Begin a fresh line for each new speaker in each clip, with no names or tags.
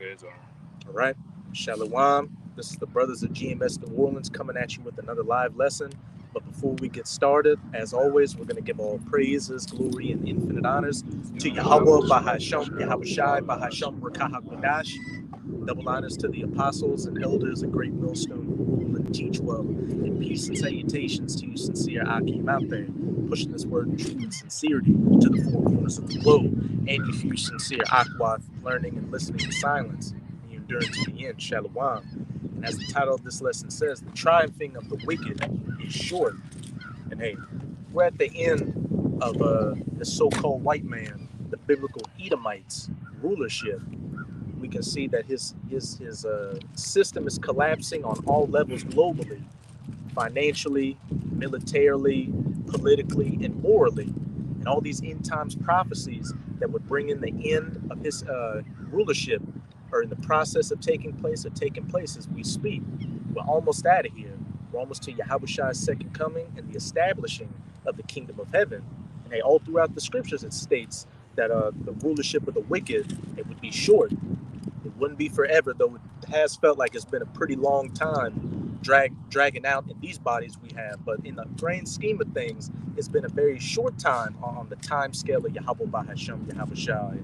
All right. Shalom. This is the Brothers of GMS New Orleans coming at you with another live lesson. But before we get started, as always, we're going to give all praises, glory, and infinite honors to Yahweh, Bahasham, Yahweh Shai, Bahasham, Rakahakwadash. Double honors to the apostles and elders of Great Millstone who rule and teach well. And peace and salutations to you, sincere Akim out there, pushing this word in truth and sincerity to the four corners of the globe. And you sincere Akwath, learning and listening in silence, and you endure to the end, Shalom. And as the title of this lesson says, the triumphing of the wicked is short. And hey, we're at the end of the so-called white man, the biblical Edomites' rulership. We can see that his system is collapsing on all levels globally, financially, militarily, politically, and morally. And all these end times prophecies that would bring in the end of his rulership are in the process of taking place as we speak. We're almost out of here. We're almost to Yahweh's second coming and the establishing of the kingdom of heaven. And hey, all throughout the scriptures it states that the rulership of the wicked, it would be short. It wouldn't be forever, though it has felt like it's been a pretty long time dragging out in these bodies we have. But in the grand scheme of things, it's been a very short time on the time scale of Yahweh Bahasham, Yahweh Shai.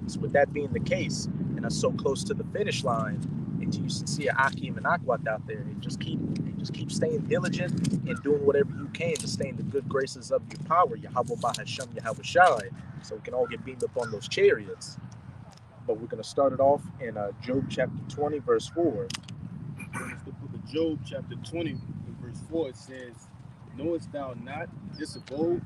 So with that being the case, and us so close to the finish line, and to you sincere Akim and Akwat out there, and just keep staying diligent and doing whatever you can to stay in the good graces of your power, Yahweh Bahasham, Yahweh Shai, so we can all get beamed up on those chariots. But we're going to start it off in Job chapter 20, verse 4.
It's the book of Job, chapter 20, and verse 4. It says, knowest thou not this of old,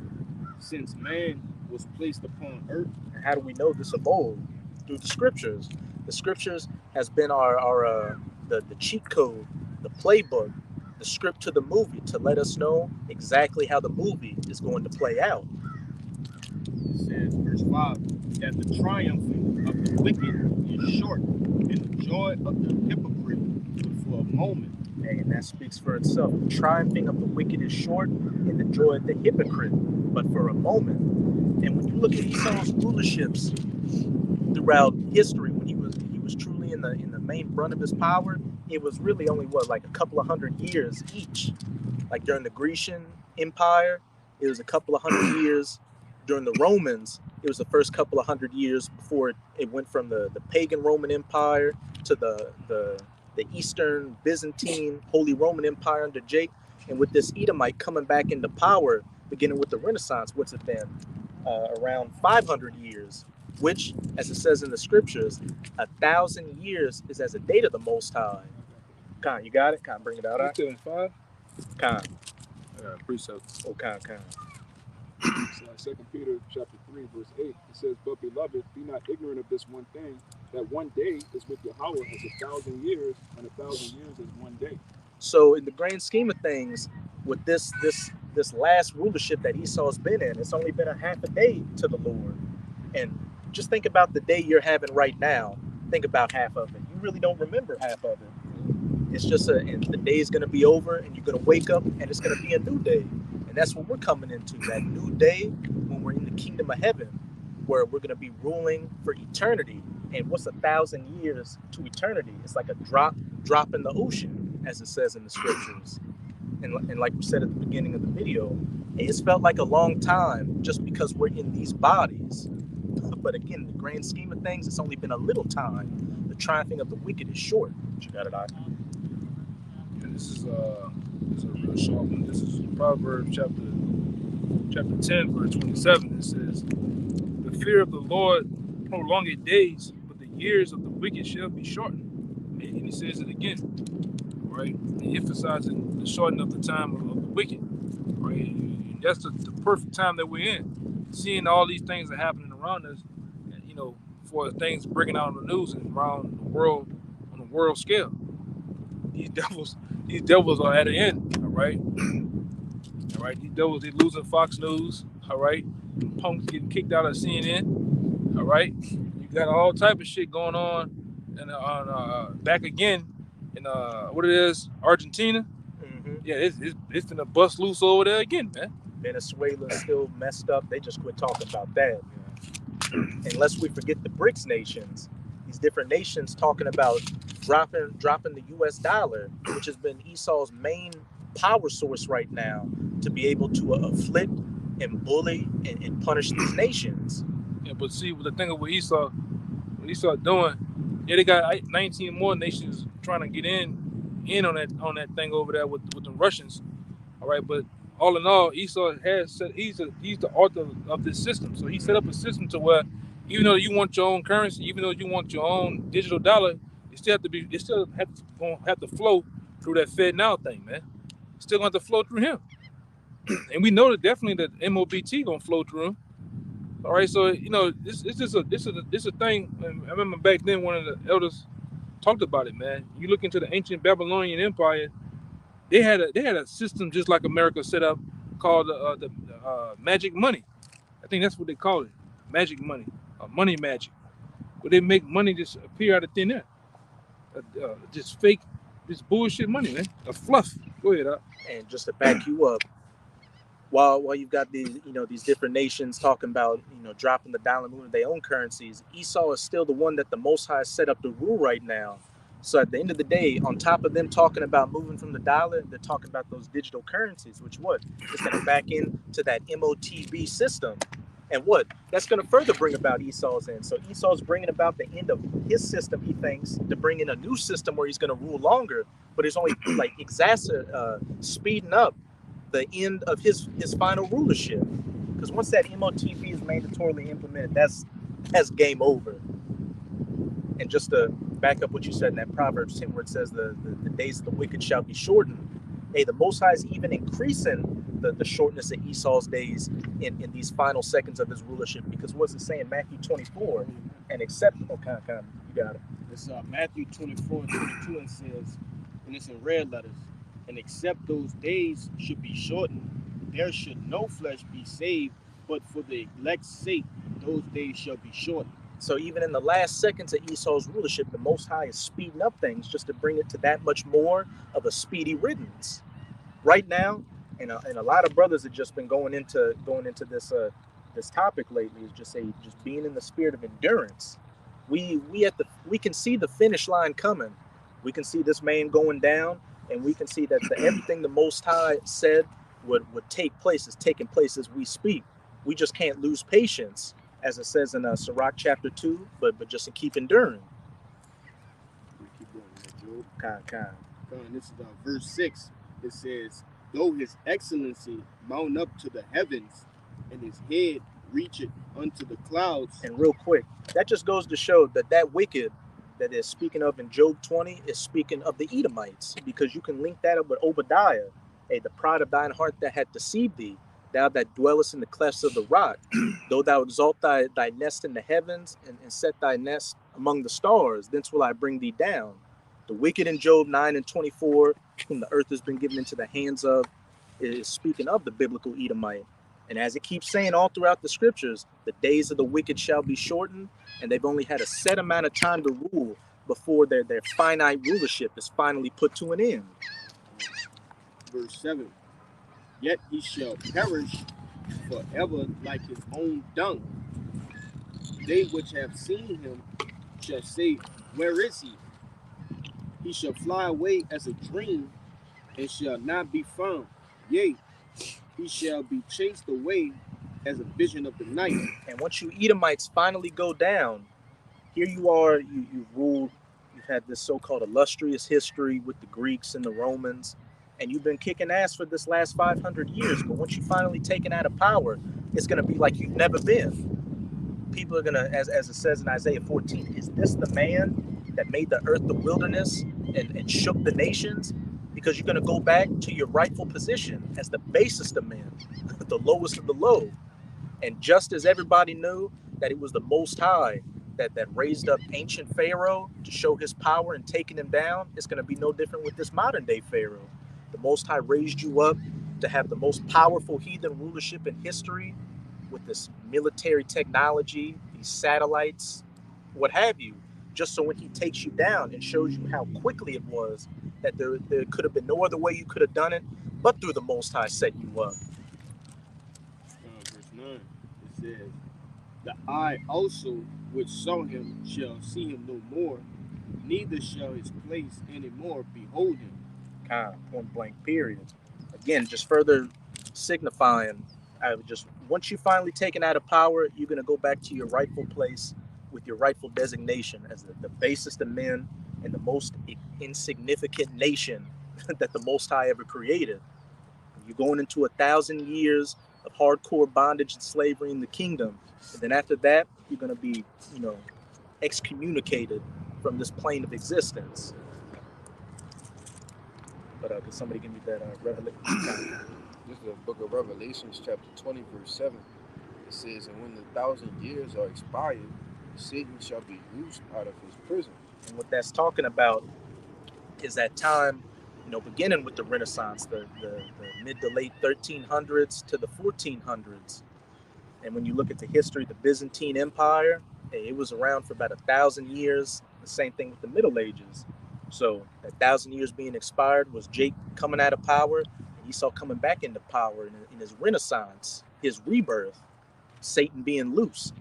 since man was placed upon earth?
And how do we know this of old? Through the scriptures. The scriptures has been the cheat code, the playbook, the script to the movie to let us know exactly how the movie is going to play out.
It says, verse 5, that the triumphing of the wicked is short, and the joy of the hypocrite for a moment.
And that speaks for itself. The triumphing of the wicked is short, and the joy of the hypocrite, but for a moment. And when you look at Esau's rulerships throughout history, when he was truly in the main brunt of his power, it was really only like a couple of hundred years each. Like during the Grecian Empire, it was a couple of hundred years. During the Romans, it was the first couple of hundred years before it went from the pagan Roman Empire to the Eastern Byzantine Holy Roman Empire under Jake. And with this Edomite coming back into power, beginning with the Renaissance, what's it been? Around 500 years, which, as it says in the scriptures, 1,000 years is as a date of the Most High. Khan, you got it? Khan, bring it out.
You still in 5?
Khan.
I got a precept.
Oh, Khan.
It's 2 Peter chapter 3, verse 8. It says, but beloved, be not ignorant of this one thing, that one day is with Yahweh as 1,000 years, and 1,000 years is one day.
So in the grand scheme of things, with this last rulership that Esau's been in, it's only been a half a day to the Lord. And just think about the day you're having right now. Think about half of it. You really don't remember half of it. It's just and the day is going to be over, and you're going to wake up, and it's going to be a new day. And that's what we're coming into, that new day when we're in the kingdom of heaven, where we're going to be ruling for eternity. And what's 1,000 years to eternity? It's like a drop in the ocean, as it says in the scriptures. And like we said at the beginning of the video, it's felt like a long time just because we're in these bodies. But again, in the grand scheme of things, it's only been a little time. The triumphing of the wicked is short. You got it, I.
And this is a real short one. This is Proverbs chapter 10, verse 27. It says, the fear of the Lord prolongeth days, but the years of the wicked shall be shortened. And he says it again, right? He emphasizing the shortening of the time of the wicked, right? And that's the perfect time that we're in. Seeing all these things that are happening around us, and, for things breaking out on the news and around the world on a world scale. These devils are at an end, all right? All right, these devils, they losing Fox News, all right? Punks getting kicked out of CNN, all right? You got all type of shit going on, and back again in what it is, Argentina.
Mm-hmm.
Yeah, it's gonna bust loose over there again, man.
Venezuela's still messed up. They just quit talking about that. Unless we forget the BRICS nations, these different nations talking about dropping the U.S. dollar, which has been Esau's main power source right now to be able to afflict and bully and punish these nations.
Yeah, but see, the thing of what Esau doing, yeah, they got 19 more nations trying to get in on that thing over there with the Russians. All right, but all in all, Esau has said he's the author of this system. So he set up a system to where even though you want your own currency, even though you want your own digital dollar, it still have to flow through that Fed Now thing, man. It's still going to flow through him, and we know that definitely that MOBT gonna flow through him. All right, so this is a thing. And I remember back then one of the elders talked about it, man. You look into the ancient Babylonian Empire. They had a system just like America set up called the magic money. I think that's what they call it, magic money, money magic, where they make money just appear out of thin air, just fake, just bullshit money, man, a fluff. Go ahead,
And just to back you up, while you've got these different nations talking about dropping the dollar, moving their own currencies, Esau is still the one that the Most High set up to rule right now. So at the end of the day, on top of them talking about moving from the dollar, they're talking about those digital currencies, which is going to back into that MOTB system. And that's going to further bring about Esau's end. So Esau's bringing about the end of his system, he thinks, to bring in a new system where he's going to rule longer. But it's only like speeding up the end of his final rulership. Because once that MOTB is mandatorily implemented, that's game over. And just to back up what you said in that Proverbs 10, where it says the days of the wicked shall be shortened. Hey, the Most High is even increasing the shortness of Esau's days in these final seconds of his rulership. Because what's it saying? Matthew 24, and except, you got it.
It's Matthew 24 and 22, and says, and it's in red letters, and except those days should be shortened, there should no flesh be saved, but for the elect's sake, those days shall be shortened.
So even in the last seconds of Esau's rulership, the Most High is speeding up things just to bring it to that much more of a speedy riddance. Right now, and a lot of brothers have just been going into this topic lately, is just being in the spirit of endurance. We can see the finish line coming. We can see this man going down, and we can see that everything the Most High said would take place is taking place as we speak. We just can't lose patience, as it says in Sirach chapter 2, but just to keep enduring.
Keep going, Job. This is verse 6. It says, though his excellency mount up to the heavens, and his head reach it unto the clouds.
And real quick, that just goes to show that wicked that is speaking of in Job 20 is speaking of the Edomites, because you can link that up with Obadiah. Hey, the pride of thine heart that had deceived thee, thou that dwellest in the clefts of the rock, though thou exalt thy nest in the heavens and set thy nest among the stars, thence will I bring thee down. The wicked in Job 9 and 24, whom the earth has been given into the hands of, is speaking of the biblical Edomite. And as it keeps saying all throughout the scriptures, the days of the wicked shall be shortened, and they've only had a set amount of time to rule before their finite rulership is finally put to an end.
Verse 7. Yet he shall perish forever like his own dung. They which have seen him shall say, where is he? He shall fly away as a dream, and shall not be found. Yea, he shall be chased away as a vision of the night.
And once you Edomites finally go down, here you are, you've ruled, you've had this so-called illustrious history with the Greeks and the Romans, and you've been kicking ass for this last 500 years. But once you finally taken out of power, it's going to be like you've never been. People are going to, as it says in Isaiah 14, is this the man that made the earth the wilderness and shook the nations? Because you're going to go back to your rightful position as the basest of men, the lowest of the low. And just as everybody knew that it was the Most High that raised up ancient Pharaoh to show his power and taking him down, it's going to be no different with this modern day Pharaoh. The Most High raised you up to have the most powerful heathen rulership in history with this military technology, these satellites, what have you, just so when he takes you down and shows you how quickly it was, that there could have been no other way you could have done it but through the Most High setting you up.
Verse 9, it says, the eye also which saw him shall see him no more, neither shall his place any more behold him.
Kind of point blank period. Again, just further signifying, just once you finally taken out of power, you're going to go back to your rightful place with your rightful designation as the basest of men and the most insignificant nation that the Most High ever created. You're going into 1,000 years of hardcore bondage and slavery in the kingdom, and then after that, you're going to be, excommunicated from this plane of existence. But could somebody give me that revelation?
This is the book of Revelations, chapter 20, verse 7. It says, and when the 1,000 years are expired, Satan shall be loosed out of his prison.
And what that's talking about is that time, beginning with the Renaissance, the mid to late 1300s to the 1400s. And when you look at the history of the Byzantine Empire, it was around for about 1,000 years. The same thing with the Middle Ages. So that 1,000 years being expired was Jake coming out of power, and Esau coming back into power in his Renaissance, his rebirth, Satan being loose.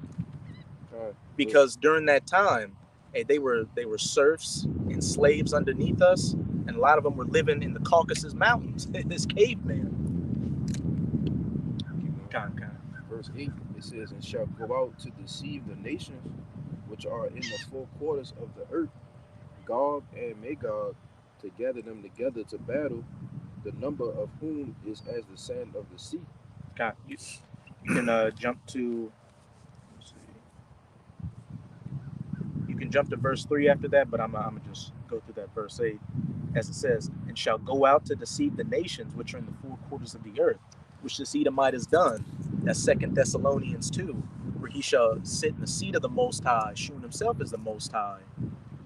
Because during that time, they were serfs and slaves underneath us, and a lot of them were living in the Caucasus Mountains, this caveman.
Verse 8, it says, and shall go out to deceive the nations which are in the four quarters of the earth, Gog and Magog, to gather them together to battle, the number of whom is as the sand of the sea.
God, you can jump to. You can jump to verse 3 after that, but I'm gonna just go through that verse 8, as it says, and shall go out to deceive the nations which are in the four quarters of the earth, which this Edomite has done. That's 2 Thessalonians 2, where he shall sit in the seat of the Most High, shewing himself as the Most High,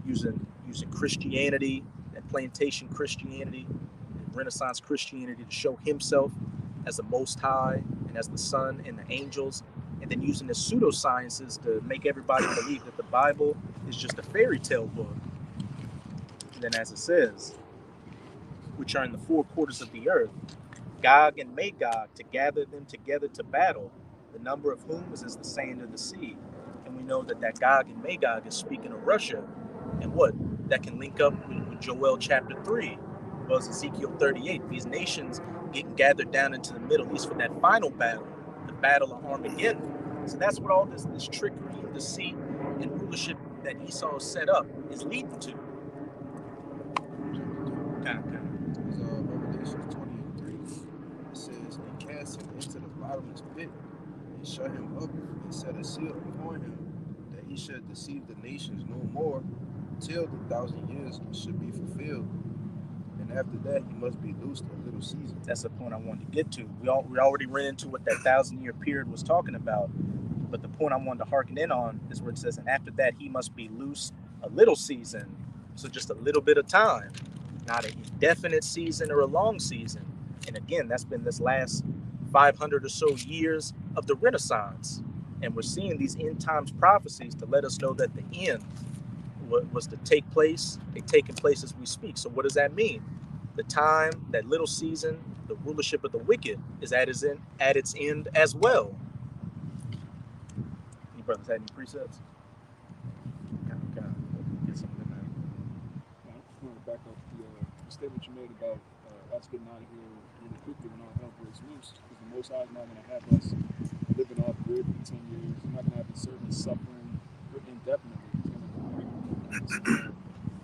using Christianity, that plantation Christianity, and Renaissance Christianity, to show himself as the Most High and as the Son and the angels, and then using the pseudosciences to make everybody believe that the Bible is just a fairy tale book. And then, as it says, which are in the four quarters of the earth, Gog and Magog, to gather them together to battle, the number of whom is as the sand of the sea. And we know that Gog and Magog is speaking of Russia, and what? That can link up with Joel chapter 3, was Ezekiel 38. These nations getting gathered down into the Middle East for that final battle, the Battle of Armageddon. So that's what all this trickery and deceit and rulership that Esau set up is leading to.
Revelation 20 and 3, it says, and cast him into the bottomless pit, and shut him up, and set a seal upon him, that he should deceive the nations no more, till the 1,000 years should be fulfilled. And after that, he must be loosed a little season.
That's the point I wanted to get to. We already ran into what that 1,000-year period was talking about. But the point I wanted to harken in on is where it says, and after that, he must be loosed a little season. So just a little bit of time, not an indefinite season or a long season. And again, that's been this last 500 or so years of the Renaissance. And we're seeing these end times prophecies to let us know that the end was to take place. They're taking place as we speak. So what does that mean? The time, that little season, the rulership of the wicked is at its end as well. Any brothers had any precepts? Get something in there.
I just want to back up the statement you made about us getting out of here really quickly when our hell breaks loose, because the Most High is not going to have us living off grid for 10 years. He's not going to have the servants suffering indefinitely. He's going to go quickly.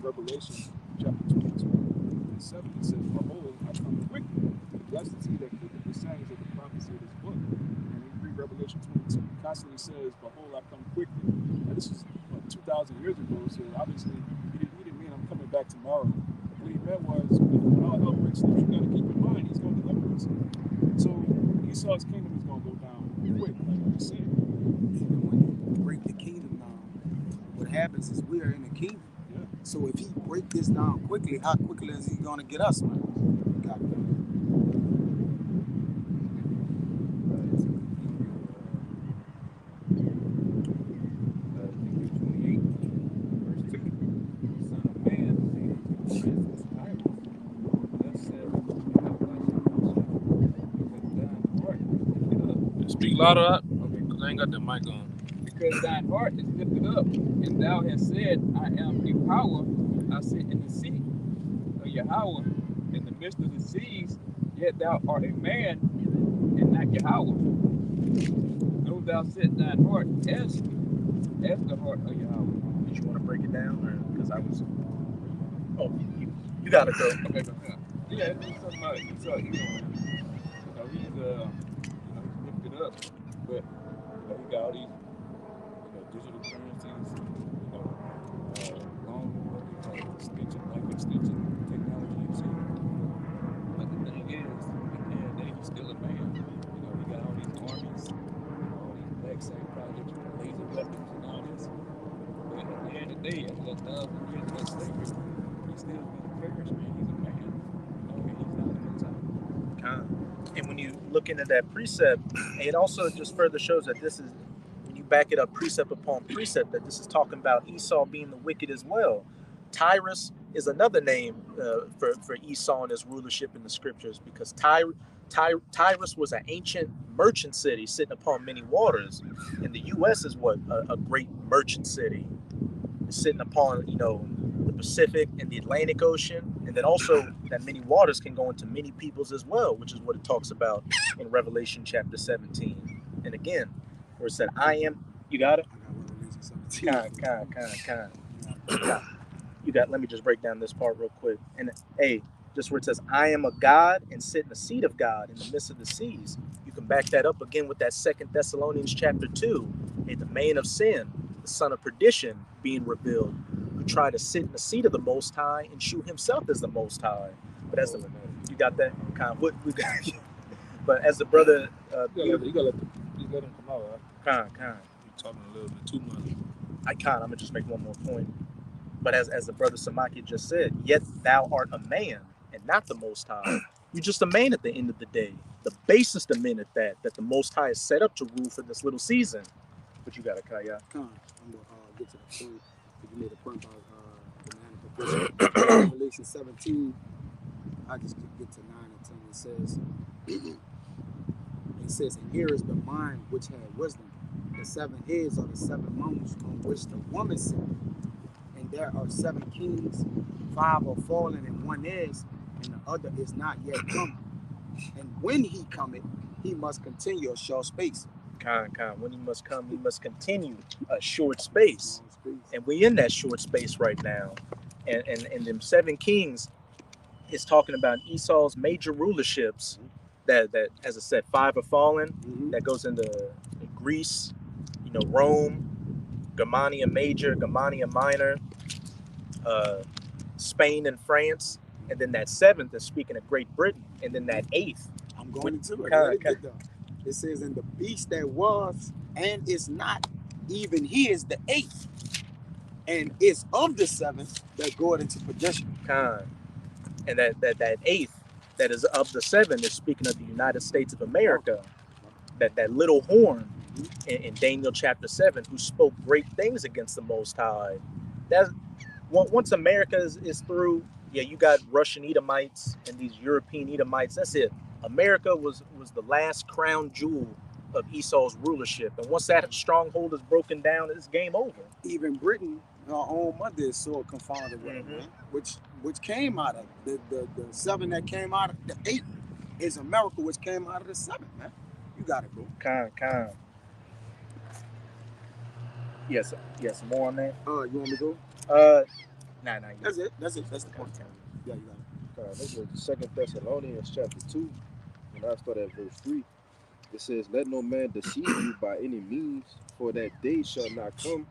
Revelation chapter 22 and 7, it says, behold, I come quickly. Blessed is he that keepeth the sayings of the prophecy of this book. And when you read Revelation 22, it constantly says, behold, I come quickly. Now this is 2,000 years ago, so obviously he didn't mean I'm coming back tomorrow. What he meant was, when all hell breaks loose, you got to keep in mind he's going to deliver us. So Esau's kingdom is going to go down quick, like we said.
Even when you break the kingdom down, what happens is we are in the kingdom.
Yeah.
So if he break this down quickly, how quickly is he going to get us, man?
Speak louder, because I ain't got the mic on.
because thine heart is lifted up, and thou hast said, I am a power, I sit in the seat of Yahweh in the midst of the seas, yet thou art a man and not Yahweh. Though thou set thine heart as the heart of Yahweh.
Did you want to break it down, or because I was? Oh, you got it though.
Okay, go ahead. Yeah, it's talking about he's he's lifted up, but he got all these digital currencies, long what they call life extension technology. But the thing is, at the end of the day, he's still a man. He got all these armies, all these black site projects with laser weapons and all this. But at the end of the day, after 1,000 years of that slavery, he's still gonna perish, man. He's a man. He's not the most high.
And when you look into that precept, it also just further shows that this is, when you back it up precept upon precept, that this is talking about Esau being the wicked as well. Tyrus is another name for Esau and his rulership in the scriptures, because Tyrus was an ancient merchant city sitting upon many waters. And the U.S. is a great merchant city, sitting upon the Pacific and the Atlantic Ocean, and then also that many waters can go into many peoples as well, which is what it talks about in Revelation chapter 17. And again, where it said, I am, you got it?
I got Revelation 17.
You got, let me just break down this part real quick. And just where it says, I am a God and sit in the seat of God in the midst of the seas. You can back that up again with that 2 Thessalonians chapter 2, the man of sin, the son of perdition being revealed, who tried to sit in the seat of the Most High and shew himself as the Most High. But as you got that kind of what we got. But as the brother,
you gotta let him come out.
You're
talking a little bit too much.
I'm gonna just make one more point. But as the brother Samaki just said, yet thou art a man and not the Most High. You're just a man at the end of the day. The basest of men at that the Most High is set up to rule for this little season. But you got it, Kaya.
I'm gonna get to the point. You made a point about the man of perdition. Revelation 17. I just get to 9 and 10. It says, and here is the mind which had wisdom. The 7 heads are the 7 mountains on which the woman sat. And there are 7 kings, 5 are fallen, and 1 is, and the other is not yet come. And when he cometh, he must continue a short space.
When he must come, he must continue a short space. And we in that short space right now. And them 7 kings is talking about Esau's major rulerships that as I said, 5 are fallen. That goes into Greece, Rome, Germania Major, Germania Minor, Spain and France, and then that 7th is speaking of Great Britain, and then that 8th.
I'm going into it. It says, and the beast that was and is not, even he is the 8th, and is of the 7th that goeth into perdition.
And that 8th that is of the 7 is speaking of the United States of America. That little horn in Daniel chapter 7, who spoke great things against the Most High. Once America is through, you got Russian Edomites and these European Edomites. That's it. America was the last crown jewel of Esau's rulership. And once that stronghold is broken down, it's game over.
Even Britain, our own mother, is so confounded with it, which came out of the 7 that came out of the 8 is America, which came out of the 7, man. You got it, bro.
Yes, more on that.
You want me to go?
Nah.
That's it. That's the point. Yeah, you got it.
This is 2 Thessalonians chapter 2, and I start at verse 3. It says, let no man deceive you by any means, for that day shall not come,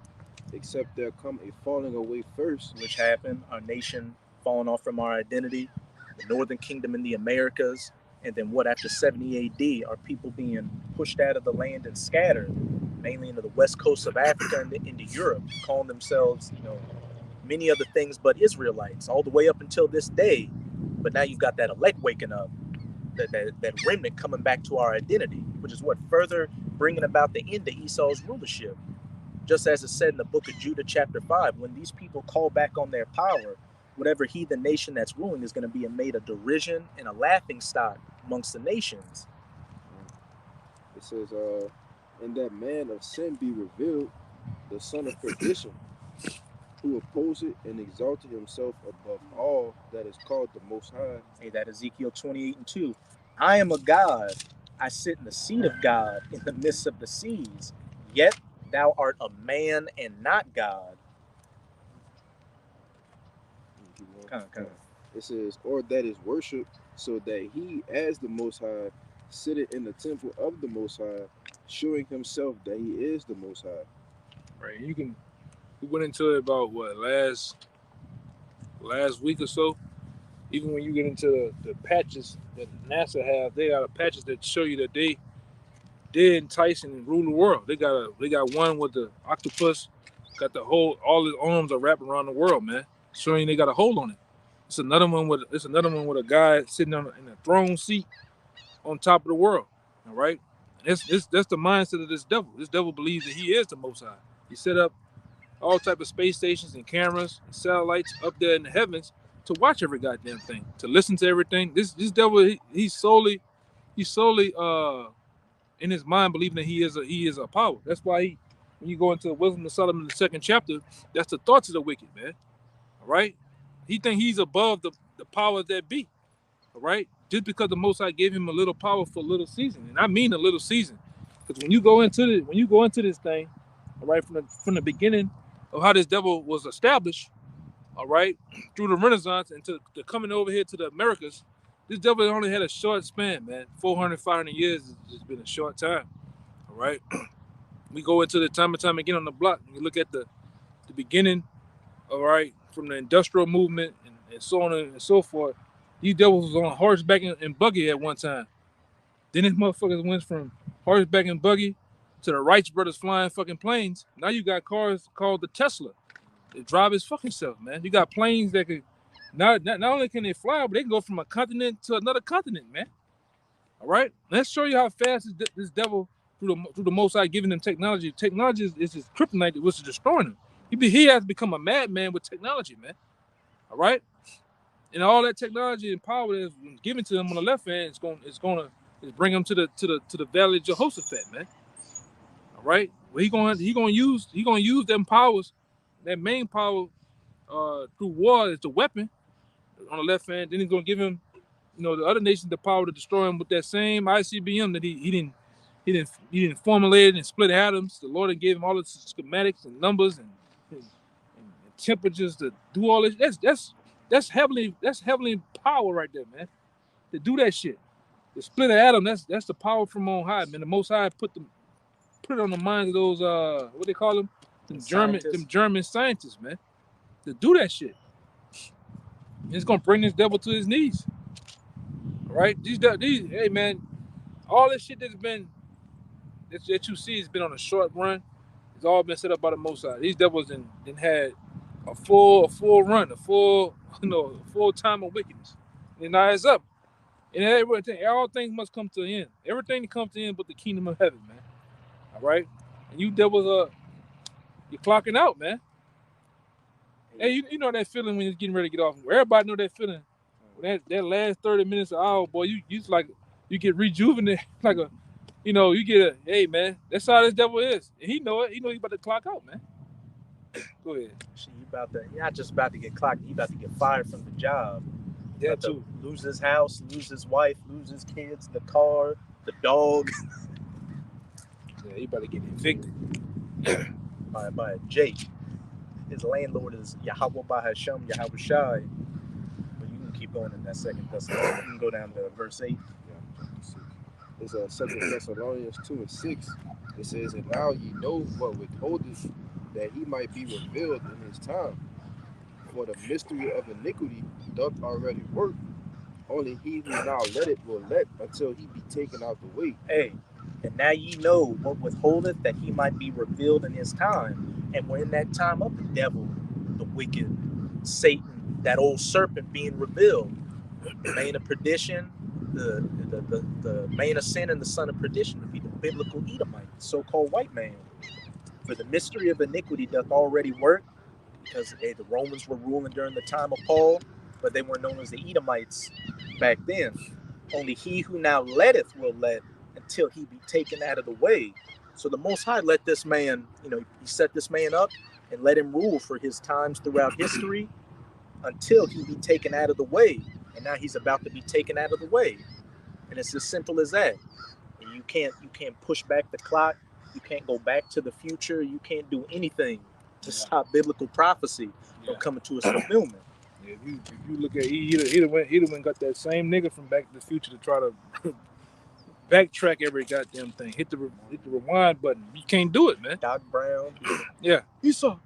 except there come a falling away first.
Which happened, our nation falling off from our identity, the northern kingdom in the Americas, and then after 70 AD, our people being pushed out of the land and scattered, mainly into the west coast of Africa and into Europe, calling themselves, many other things but Israelites, all the way up until this day. But now you've got that elect waking up, that remnant coming back to our identity, which is what further bringing about the end of Esau's rulership. Just as it said in the book of Judah chapter 5, when these people call back on their power, whatever heathen nation that's ruling is going to be made a derision and a laughing stock amongst the nations.
It says, and that man of sin be revealed, the son of perdition, who opposed and exalted himself above all that is called the Most High.
Hey, that Ezekiel 28:2. I am a God. I sit in the seat of God in the midst of the seas. Yet thou art a man and not God. Kind of.
It says, or that is worship, so that he, as the Most High, sitteth in the temple of the Most High, showing himself that he is the Most High.
Right. We went into it about what last week or so. Even when you get into the patches that NASA have, they got patches that show you that they entice and rule the world. They got one with the octopus, got the whole, all his arms are wrapped around the world, man, showing they got a hold on it. It's another one with a guy sitting in a throne seat on top of the world. All right, that's the mindset of this devil. This devil believes that he is the Most High. He set up all type of space stations and cameras and satellites up there in the heavens to watch every goddamn thing, to listen to everything. This devil, he's solely in his mind believing that he is a power. That's why when you go into the Wisdom of Solomon, the 2nd chapter, that's the thoughts of the wicked, man. All right, he think he's above the power that be. All right, just because the Most High gave him a little power for a little season, and I mean a little season, because when you go into this thing, all right, from the beginning of how this devil was established, all right, through the Renaissance and to coming over here to the Americas, this devil only had a short span, man. 400, 500 years has just been a short time, all right? We go into the time and time again on the block, and you look at the beginning, all right, from the industrial movement and so on and so forth. These devils was on horseback and buggy at one time. Then this motherfuckers went from horseback and buggy to the Wright brothers flying fucking planes. Now you got cars called the Tesla. They drive its fucking self, man. You got planes that could not only can they fly, but they can go from a continent to another continent, man. All right, let's show you how fast this devil through the Most High giving them technology. Technology is his kryptonite, which is destroying him. He has become a madman with technology, man. All right, and all that technology and power that's given to him on the left hand is bring him to the valley of Jehoshaphat, man. All right, well he gonna use them powers. That main power through war is the weapon on the left hand. Then he's gonna give him, the other nations the power to destroy him with that same ICBM that he didn't formulate and split atoms. The Lord gave him all the schematics and numbers and temperatures to do all this. That's heavenly power right there, man. To do that shit, to split an atom. That's the power from on high, man. The Most High put it on the minds of those what they call them. Them German scientists, man, to do that shit. It's gonna bring this devil to his knees. All right, these hey man, all this shit that you see has been on a short run. It's all been set up by the Most High. These devils then had a full run, a full time of wickedness. And now it's up. And everything, all things must come to an end. Everything comes to an end but the kingdom of heaven, man. All right, and you devils you're clocking out, man. Hey, you know that feeling when you're getting ready to get off. Everybody know that feeling. When that last 30 minutes or hour, boy, you get rejuvenated, you get hey man, that's how this devil is. And he know it. He know he's about to clock out, man. Go ahead.
You're not just about to get clocked. You're about to get fired from the job.
Yeah, too.
Lose his house, lose his wife, lose his kids, the car, the dog.
Yeah, he about to get evicted.
by Jake. His landlord is Yahweh Bahasham Yahweh Shai. But you can keep going in that 2 Thessalonians. You can go down to verse 8.
It's 2 Thessalonians 2:6. It says, and now ye know what withholdeth, that he might be revealed in his time. For the mystery of iniquity doth already work. Only he who now let it will let until he be taken out the way.
Hey, and now ye know what withholdeth, that he might be revealed in his time. And we're in that time of the devil, the wicked, Satan, that old serpent being revealed. The main of perdition, the main of sin and the son of perdition would be the biblical Edomite, the so-called white man. For the mystery of iniquity doth already work, because the Romans were ruling during the time of Paul, but they were known as the Edomites back then. Only he who now letteth will let until he be taken out of the way. So the Most High let this man, he set this man up and let him rule for his times throughout history until he be taken out of the way. And now he's about to be taken out of the way. And it's as simple as that. And you can't push back the clock. You can't go back to the future. You can't do anything to stop biblical prophecy from coming to its fulfillment.
Yeah, if you look at he'd have went and got that same nigga from Back to the Future to try to backtrack every goddamn thing. Hit the rewind button. You can't do it, man.
Doc Brown.
Yeah.
Esau,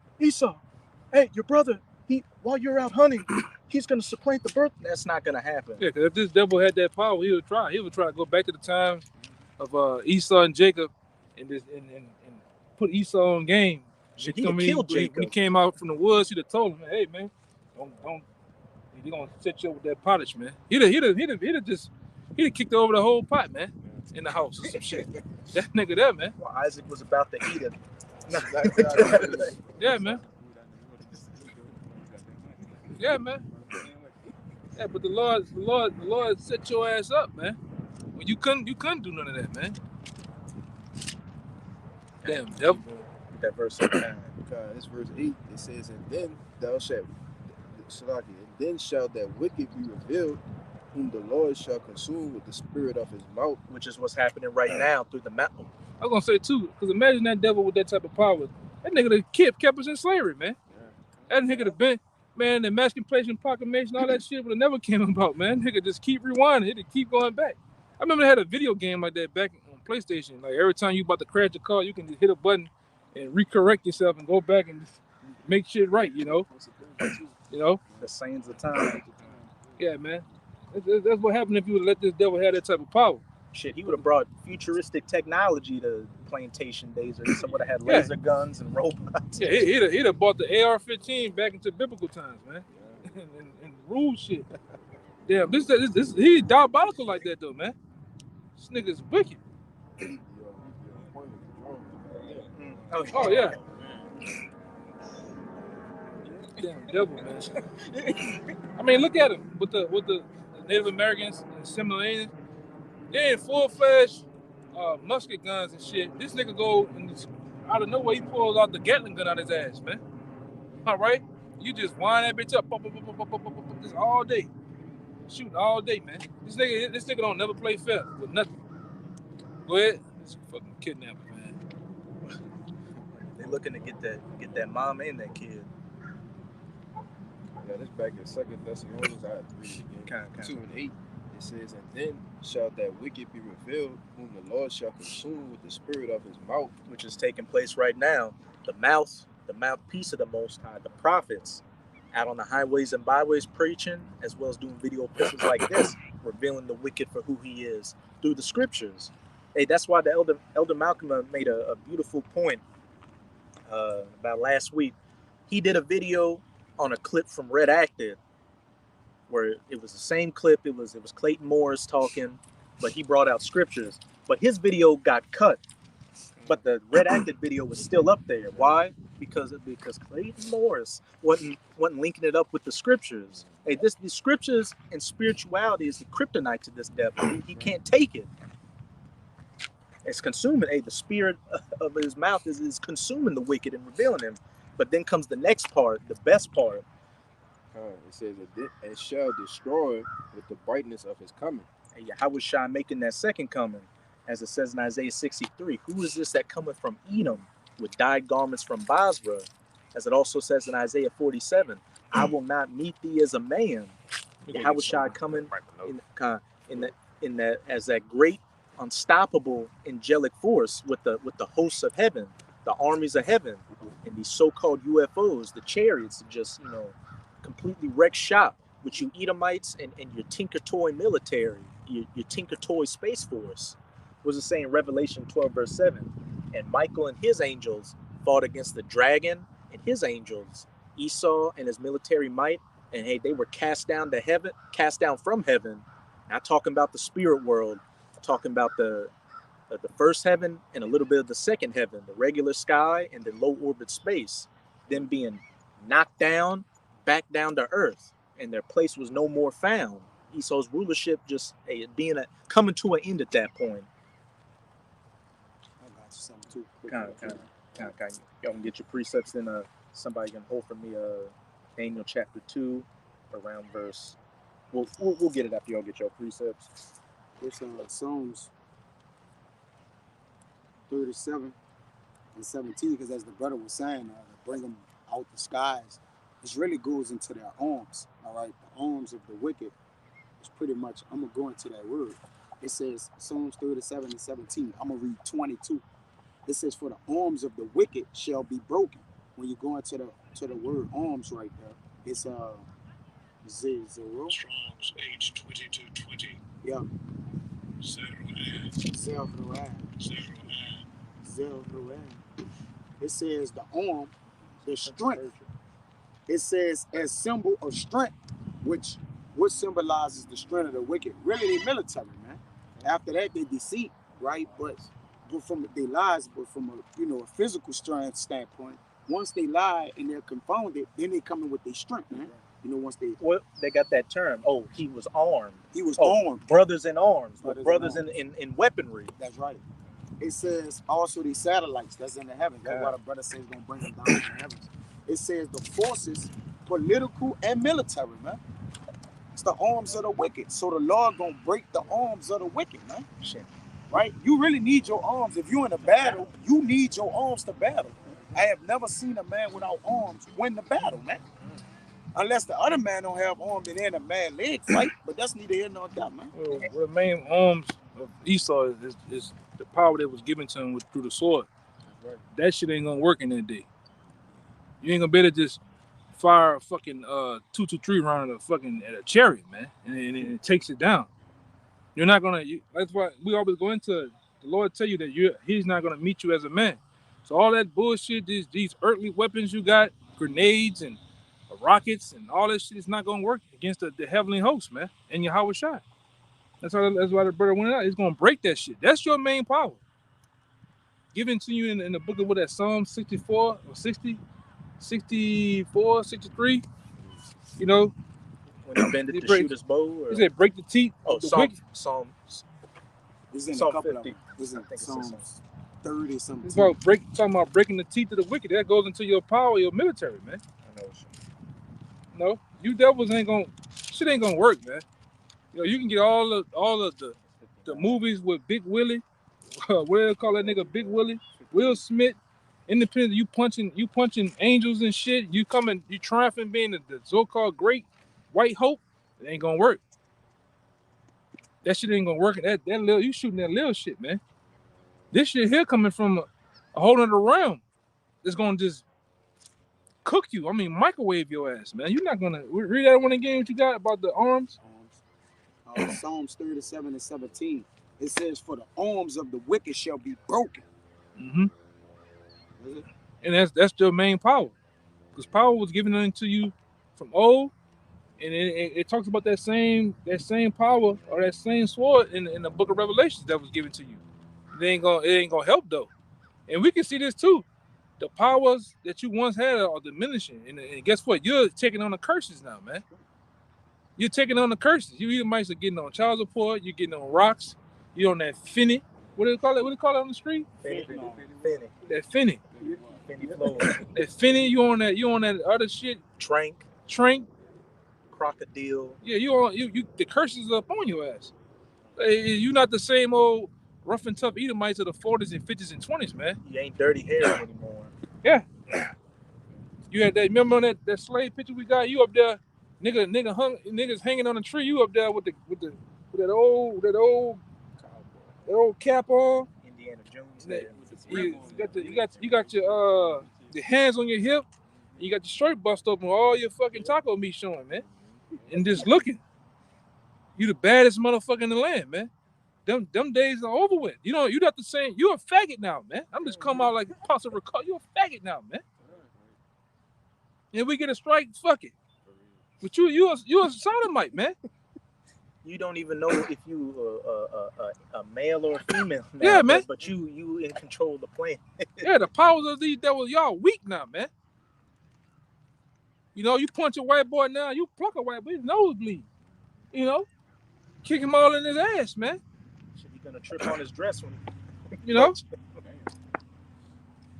hey, your brother, while you're out hunting, he's gonna supplant the birth. That's not gonna happen.
Yeah, because if this devil had that power, he would try. He would try to go back to the time of Esau and Jacob and put Esau on game.
He'd have killed Jacob.
When he came out from the woods, he'd have told him, "Hey, man, don't. They're gonna set you up with that pottage, man." He'd have kicked over the whole pot, man, in the house or some shit. That nigga there, man.
Well, Isaac was about to eat it.
Yeah, man. Yeah, man. Yeah, but the Lord set your ass up, man. Well, you couldn't do none of that, man. Damn devil.
That verse sometime.
It's verse 8. It says, and then thou shalt, and then shall that wicked be revealed, whom the Lord shall consume with the spirit of his mouth.
Which is what's happening right now through the mountain.
I was gonna say too, because imagine that devil with that type of power. That nigga that kept us in slavery, man. Yeah. That nigga that been, man, the Emancipation Proclamation, all that shit would have never came about, man. Nigga just keep rewinding, it'd keep going back. I remember they had a video game like that back on PlayStation. Like every time you about to crash the car, you can just hit a button and recorrect yourself and go back and just make shit right, you know.
The sands of time.
Yeah, man. That's what happened if you would let this devil have that type of power.
Shit, he would have brought futuristic technology to plantation days, or someone would have had laser guns and robots.
Yeah, he'd have brought the AR-15 back into biblical times, man, and rule shit. Damn, this he's diabolical like that though, man. This nigga's wicked. Oh yeah. Damn devil, man. I mean, look at him with the Native Americans and Seminoles. They in full-fledged musket guns and shit. This nigga go and just, out of nowhere, he pulls out the Gatling gun out his ass, man. All right? You just wind that bitch up, just all day. Shooting all day, man. This nigga don't never play fair with nothing. Go ahead. This fucking kidnapper, man.
They looking to get that mom and that kid.
Yeah, this back in 2 Thessalonians, I have to read it again. 2 and 8. It says, and then shall that wicked be revealed, whom the Lord shall consume with the spirit of his mouth.
Which is taking place right now. The mouthpiece of the Most High, the prophets, out on the highways and byways preaching, as well as doing video epistles like this, revealing the wicked for who he is through the scriptures. Hey, that's why the Elder Malcolm made a beautiful point about last week. He did a video on a clip from Redacted, where it was the same clip. It was Clayton Morris talking, but he brought out scriptures. But his video got cut, but the Redacted video was still up there. Why? Because Clayton Morris wasn't linking it up with the scriptures. Hey, the scriptures and spirituality is the kryptonite to this devil. He can't take it. It's consuming. Hey, the spirit of his mouth is consuming the wicked and revealing him. But then comes the next part, the best part.
It says, and shall destroy with the brightness of his coming.
Hey, how was Shah making that second coming? As it says in Isaiah 63, who is this that cometh from Edom with dyed garments from Basra? As it also says in Isaiah 47, I will not meet thee as a man. How was Shah coming in that as that great unstoppable angelic force with the hosts of heaven, the armies of heaven, and these so-called UFOs, the chariots, just completely wreck shop with you Edomites and your Tinker Toy military, your Tinker Toy Space Force. What was it saying in Revelation 12 verse 7? And Michael and his angels fought against the dragon and his angels, Esau and his military might, and hey, they were cast down from heaven. Not talking about the spirit world, talking about the first heaven and a little bit of the second heaven, the regular sky and the low orbit space, them being knocked down, back down to earth, and their place was no more found. Esau's rulership just coming to an end at that point.
I got you something too.
Kind of. Y'all can get your precepts in. Somebody can hold for me. Daniel chapter 2, around verse. We'll get it after y'all get your precepts.
It's Psalms 37 and 17, because as the brother was saying, to bring them out the skies, it really goes into their arms. All right, the arms of the wicked is pretty much. I'm gonna go into that word. It says Psalms 37 and 17. I'm gonna read 22. It says, "For the arms of the wicked shall be broken." When you go into the word arms right there, it's zero.
Strong's H2220.
Yeah.
Zero.
It says the arm, the strength. It says as symbol of strength, which what symbolizes the strength of the wicked. Really, they military, man. After that, they deceit, right? But from they lies, but from a physical strength standpoint, once they lie and they're confounded, then they come in with their strength, man. Once
they got that term. Oh, he was armed.
He was armed.
Brothers in arms. Brothers in weaponry.
That's right. It says also these satellites that's in the heavens. That's why the brother says he's gonna bring them down to the heavens. It says the forces, political and military, man. It's the arms of the wicked. So the Lord gonna break the arms of the wicked, man.
Shit.
Right? You really need your arms. If you're in a battle, you need your arms to battle. I have never seen a man without arms win the battle, man. Unless the other man don't have arms and then a man leg fight, but that's neither here nor there, man.
Well, the main arms of Esau is the power that was given to him through the sword.
Right.
That shit ain't gonna work in that day. You ain't gonna be able to just fire a fucking 223 round at a chariot, man, and it takes it down. You're not gonna. That's why we always go into it. The Lord tell you that He's not gonna meet you as a man. So all that bullshit, these earthly weapons you got, grenades and rockets and all that shit is not gonna work against the heavenly host, man, and Yahweh Shai. That's why the brother went out. He's gonna break that shit. That's your main power. Given to you in the book of that Psalm 64 or 60, 64, 63.
When he bended to shoot his bow.
He said break the teeth.
Oh, Psalm.
This is in
Psalm
a couple
50.
of them. This is in Psalms 30 something.
It's about talking about breaking the teeth of the wicked. That goes into your power, your military, man.
I know.
No, you devils ain't gonna work, man. You can get all of the movies with Big Willie, what do they call that nigga, Big Willie, Will Smith, independent. You punching angels and shit. You triumphing being the so-called great white hope. It ain't gonna work. That shit ain't gonna work. That little, you shooting that little shit, man. This shit here coming from a whole other realm. It's gonna just cook you. I mean, microwave your ass, man. You're not gonna read that one again. What you got about the arms?
Psalms 37 and 17. It says, "For the arms of the wicked shall be broken."
Mm-hmm. And that's your main power, because power was given unto you from old, and it talks about that same power or that same sword in the book of Revelations that was given to you. It ain't gonna help though, and we can see this too. The powers that you once had are diminishing, and guess what? You're taking on the curses now, man. You're taking on the curses. You might be getting on child support. You're getting on rocks. You're on that finny. What do they call it? What do they call it on the street?
Finny.
That finny.
Finny flow.
That finny. You on that other shit.
Trank. Crocodile.
Yeah, you. The curses are upon your ass. You're not the same old rough and tough Edomites of the 40s and 50s and 20s, man.
You ain't dirty hair anymore.
Yeah. You had that. Remember on that slave picture we got? You up there, niggas hanging on a tree. You up there with that old cap on.
Indiana Jones.
You got your hands on your hip. You got your shirt bust open, all your fucking taco meat showing, man, and just looking. You the baddest motherfucker in the land, man. Them days are over with. You're not the same. You're a faggot now, man. I'm just come out like Pastor Ricardo. You're a faggot now, man. And we get a strike, fuck it. But you a sodomite, man.
You don't even know if you a male or a female now,
yeah, man.
But you in control of the planet.
Yeah, the powers of these devils, y'all weak now, man. You punch a white boy now, you pluck a white boy, his nose bleed. Kick him all in his ass, man.
He's gonna trip on his dress when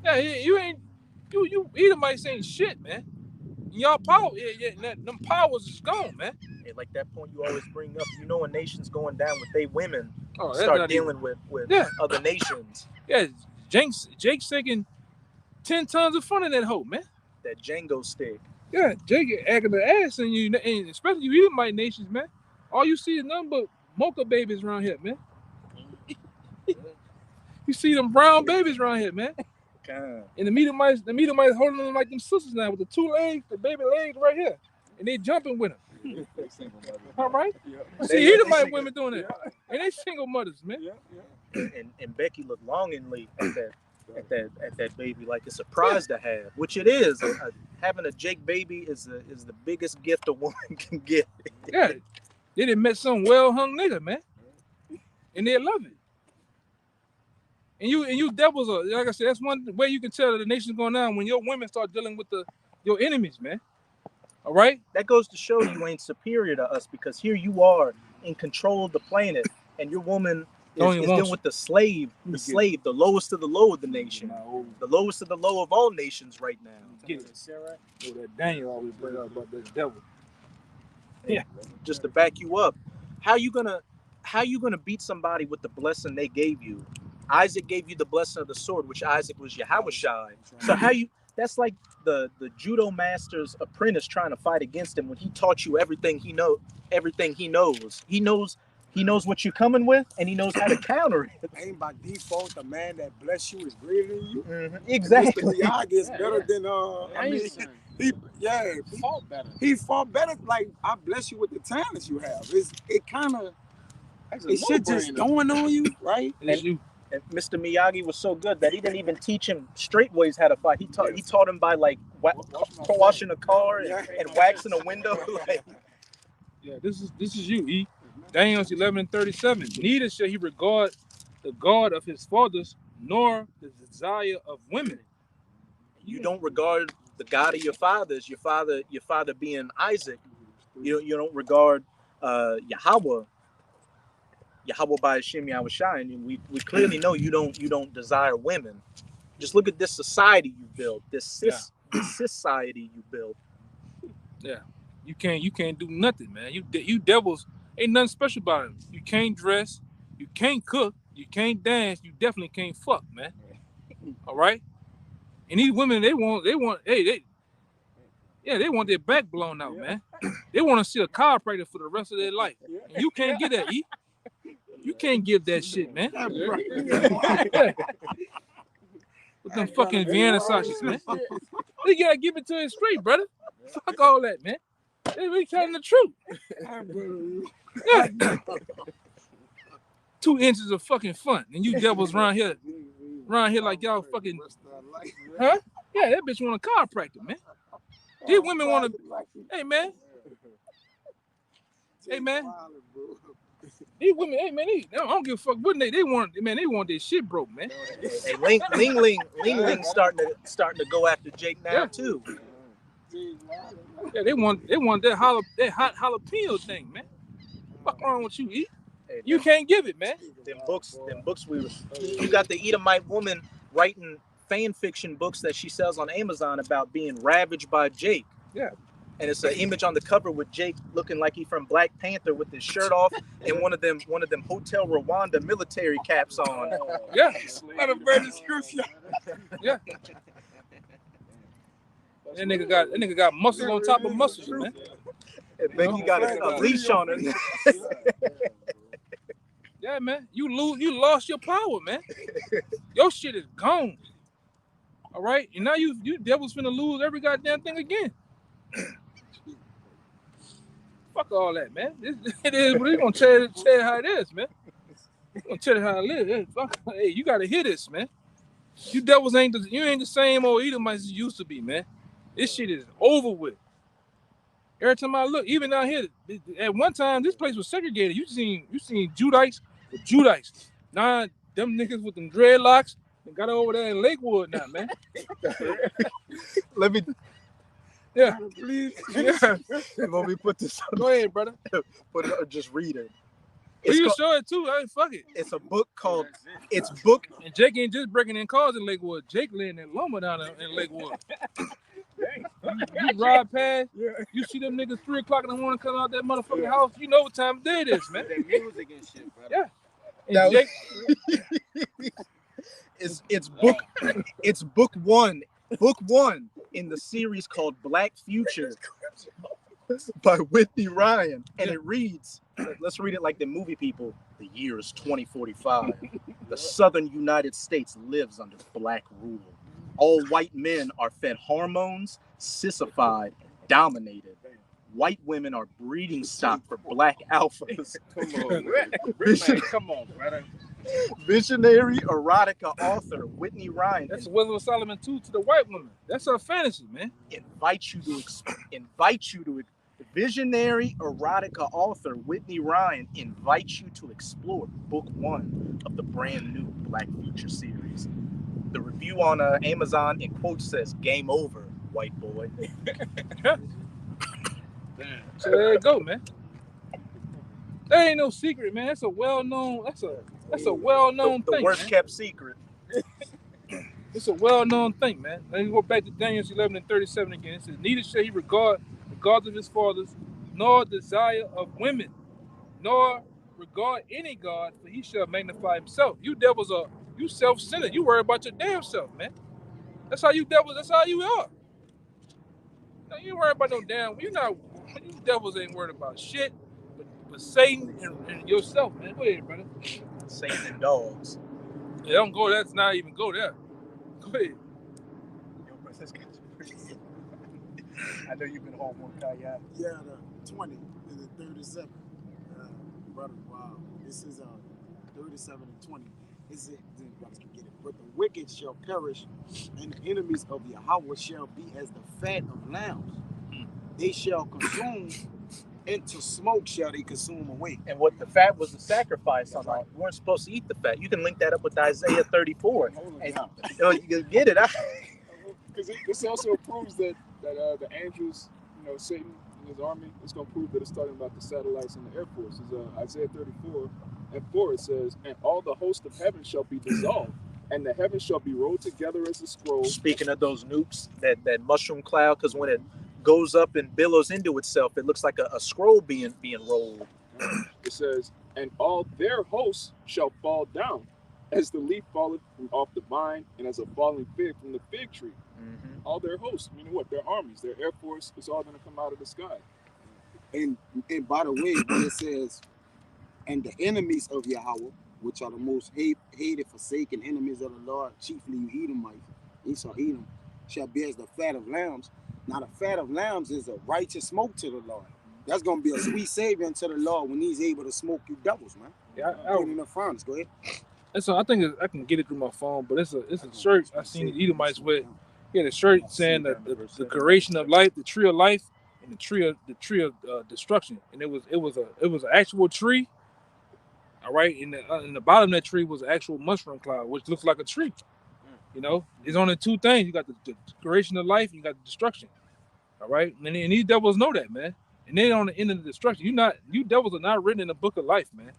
Yeah, you ain't you Edomites ain't shit, man. Y'all power, them powers is gone, man.
Hey, like that point you always bring up, you know, a nation's going down with they women
Oh,
start dealing with
Yeah.
other nations.
Yeah, Jake's taking 10 tons of fun in that hoe, man.
That Django stick.
Yeah, Jake acting the ass in you, and especially you Edomite nations, man. All you see is nothing but mocha babies around here, man. You see them brown babies around here, man.
God.
And the Edomites holding them like them sisters now with the 2 legs, the baby legs right here, and they jumping with them. All right. You see Edomite women doing that, and they single mothers, man.
And Becky looked longingly at that baby like it's a prize to have, which it is. Having a Jake baby is the biggest gift a woman can get.
Yeah, they done met some well-hung nigga, man, and they love it. And you devils are, like I said, that's one way you can tell that the nation's going down when your women start dealing with your enemies, man. All right?
That goes to show you ain't superior to us, because here you are in control of the planet, and your woman is dealing with the slave, the lowest of the low of the nation, the lowest of the low of all nations right now.
Get it. Oh, that Daniel always bring up about the devil. Yeah.
Just to back you up, how you gonna beat somebody with the blessing they gave you? Isaac gave you the blessing of the sword, which Isaac was Yahushai. So that's like the judo master's apprentice trying to fight against him when he taught you everything he knows. He knows what you're coming with, and he knows how to counter it.
Ain't by default the man that bless you is greater than you.
Mm-hmm. Exactly.
Mr. Miyagi is better than he fought better. He fought better. Like, I bless you with the talents you have. It should just dawn on you, right?
And Mr. Miyagi was so good that he didn't even teach him straight ways how to fight. He taught him by like washing a car and waxing a window.
Yeah, this is you, E. Daniel 11:37. Neither shall he regard the God of his fathers, nor the desire of women.
You don't regard the God of your fathers, your father being Isaac. You don't regard Yahweh by Hashem Yahushai, and we clearly know you don't desire women. Just look at this society you built, this society you built.
Yeah, you can't do nothing, man. You devils ain't nothing special about them. You can't dress, you can't cook, you can't dance, you definitely can't fuck, man. All right. And these women, they want they want their back blown out, man. They want to see a chiropractor for the rest of their life. And you can't get that, E. You can't give that shit, man. With them fucking Vienna sausages, man. You gotta give it to it straight, brother. Fuck all that, man. They telling the truth. Yeah. 2 inches of fucking fun, and you devils around here like y'all fucking, huh? Yeah, that bitch want a chiropractor, man. These women want to, hey man. These women, hey man, I don't give a fuck what they want their shit broke, man.
Hey, Ling Ling starting to go after Jake now too.
Yeah, they want that hot jalapeno thing, man. What's wrong with you, E?
Hey,
you can't give it, man.
Them books you got the Edomite woman writing fan fiction books that she sells on Amazon about being ravaged by Jake.
Yeah.
And it's an image on the cover with Jake looking like he from Black Panther with his shirt off and one of them Hotel Rwanda military caps on.
Yeah. Not a better description. Yeah. That nigga got muscles on top of muscles, man.
And Becky got a leash on her.
Yeah, man. You lost your power, man. Your shit is gone. All right? And now you devils finna lose every goddamn thing again. Fuck all that, man. It is, but we're gonna tell you how it is, man. We're gonna tell you how it is. Hey, you gotta hear this, man. You devils ain't the same old Edomites as you used to be, man. This shit is over with. Every time I look, even down here, at one time this place was segregated. You seen Judites with Judites. Now them niggas with them dreadlocks and got over there in Lakewood now, man.
Let me.
Yeah,
please. Yeah. Let me put this on.
Go ahead, brother.
Put it or just read it. It's
you
called-
show it too. Hey, fuck it.
It's a book called. It's book.
And Jake ain't just breaking in cars in Lakewood. Jake laying that lumber down in Lakewood. You ride past, you see them niggas 3 o'clock in the morning coming out that motherfucking house. You know what time of day it is, man.
That music and shit, brother.
Yeah. And
That
Jake,
It's book one in the series called Black Future by Whitney Ryan, and it reads. Let's read it like the movie people. The year is 2045. The southern United States lives under black rule. All white men are fed hormones, sissified, and dominated. White women are breeding stock for black alphas.
Come on, brother.
Visionary erotica author Whitney Ryan
that's Wisdom of Solomon 2 to the white woman. That's her fantasy, man.
Visionary erotica author Whitney Ryan invites you to explore book 1 of the brand new Black Future series. The review on Amazon in quotes says, "Game over, white boy."
So there you go, man. That ain't no secret, man. That's a well-known. That's a well-known
The
thing.
worst
Man.
kept secret.
It's a well-known thing, man. Let me go back to Daniel 11:37 again. It says, "Neither shall he regard the gods of his fathers, nor desire of women, nor regard any god, for he shall magnify himself." You devils are you self-centered. You worry about your damn self, man. That's how you devils. That's how you are. Now, you ain't worried about no damn. You devils ain't worried about shit, but Satan and yourself, man. Go ahead, brother.
Satan and dogs.
Yeah, don't go. Let's not even go there. Go ahead.
Yo, bro, this guy's crazy. I know you've been home on kayak.
Yeah, the 20 and the 37. Brother, wow. This is 37 and 20. This is brothers can get it. But the wicked shall perish, and the enemies of Yahweh shall be as the fat of lambs. They shall consume, into smoke shall they consume away.
And what the fat was the sacrifice on. We weren't supposed to eat the fat. You can link that up with Isaiah 34. And, you can get it.
Because this also proves that the angels, Satan and his army, it's going to prove that it's talking about the satellites and the Air Force. It's Isaiah 34:4. It says, "And all the host of heaven shall be dissolved, and the heavens shall be rolled together as a scroll."
Speaking of those nukes, that mushroom cloud, because when it goes up and billows into itself, it looks like a scroll being rolled.
It says, "And all their hosts shall fall down, as the leaf falleth from off the vine, and as a falling fig from the fig tree."
Mm-hmm.
All their hosts, meaning what? Their armies, their Air Force, is all going to come out of the sky.
And by the way, when it says, "And the enemies of Yahweh," which are the most hated, forsaken enemies of the Lord, chiefly you Edomites, Esau, Edom, shall be as the fat of lambs. Now the fat of lambs is a righteous smoke to the Lord. That's going to be a sweet savior unto the Lord when he's able to smoke you devils, man.
Yeah,
Put it in the furnace. Go ahead.
And so I think I can get it through my phone, but it's a shirt I seen the Edomites with. He had a shirt saying the creation of life, the tree of life, and the tree of destruction. And it was an actual tree. All right, in the bottom of that tree was an actual mushroom cloud, which looks like a tree. There's only two things. You got the creation of life, and you got the destruction. All right, and these devils know that, man. And then on the end of the destruction, you devils are not written in the book of life, man.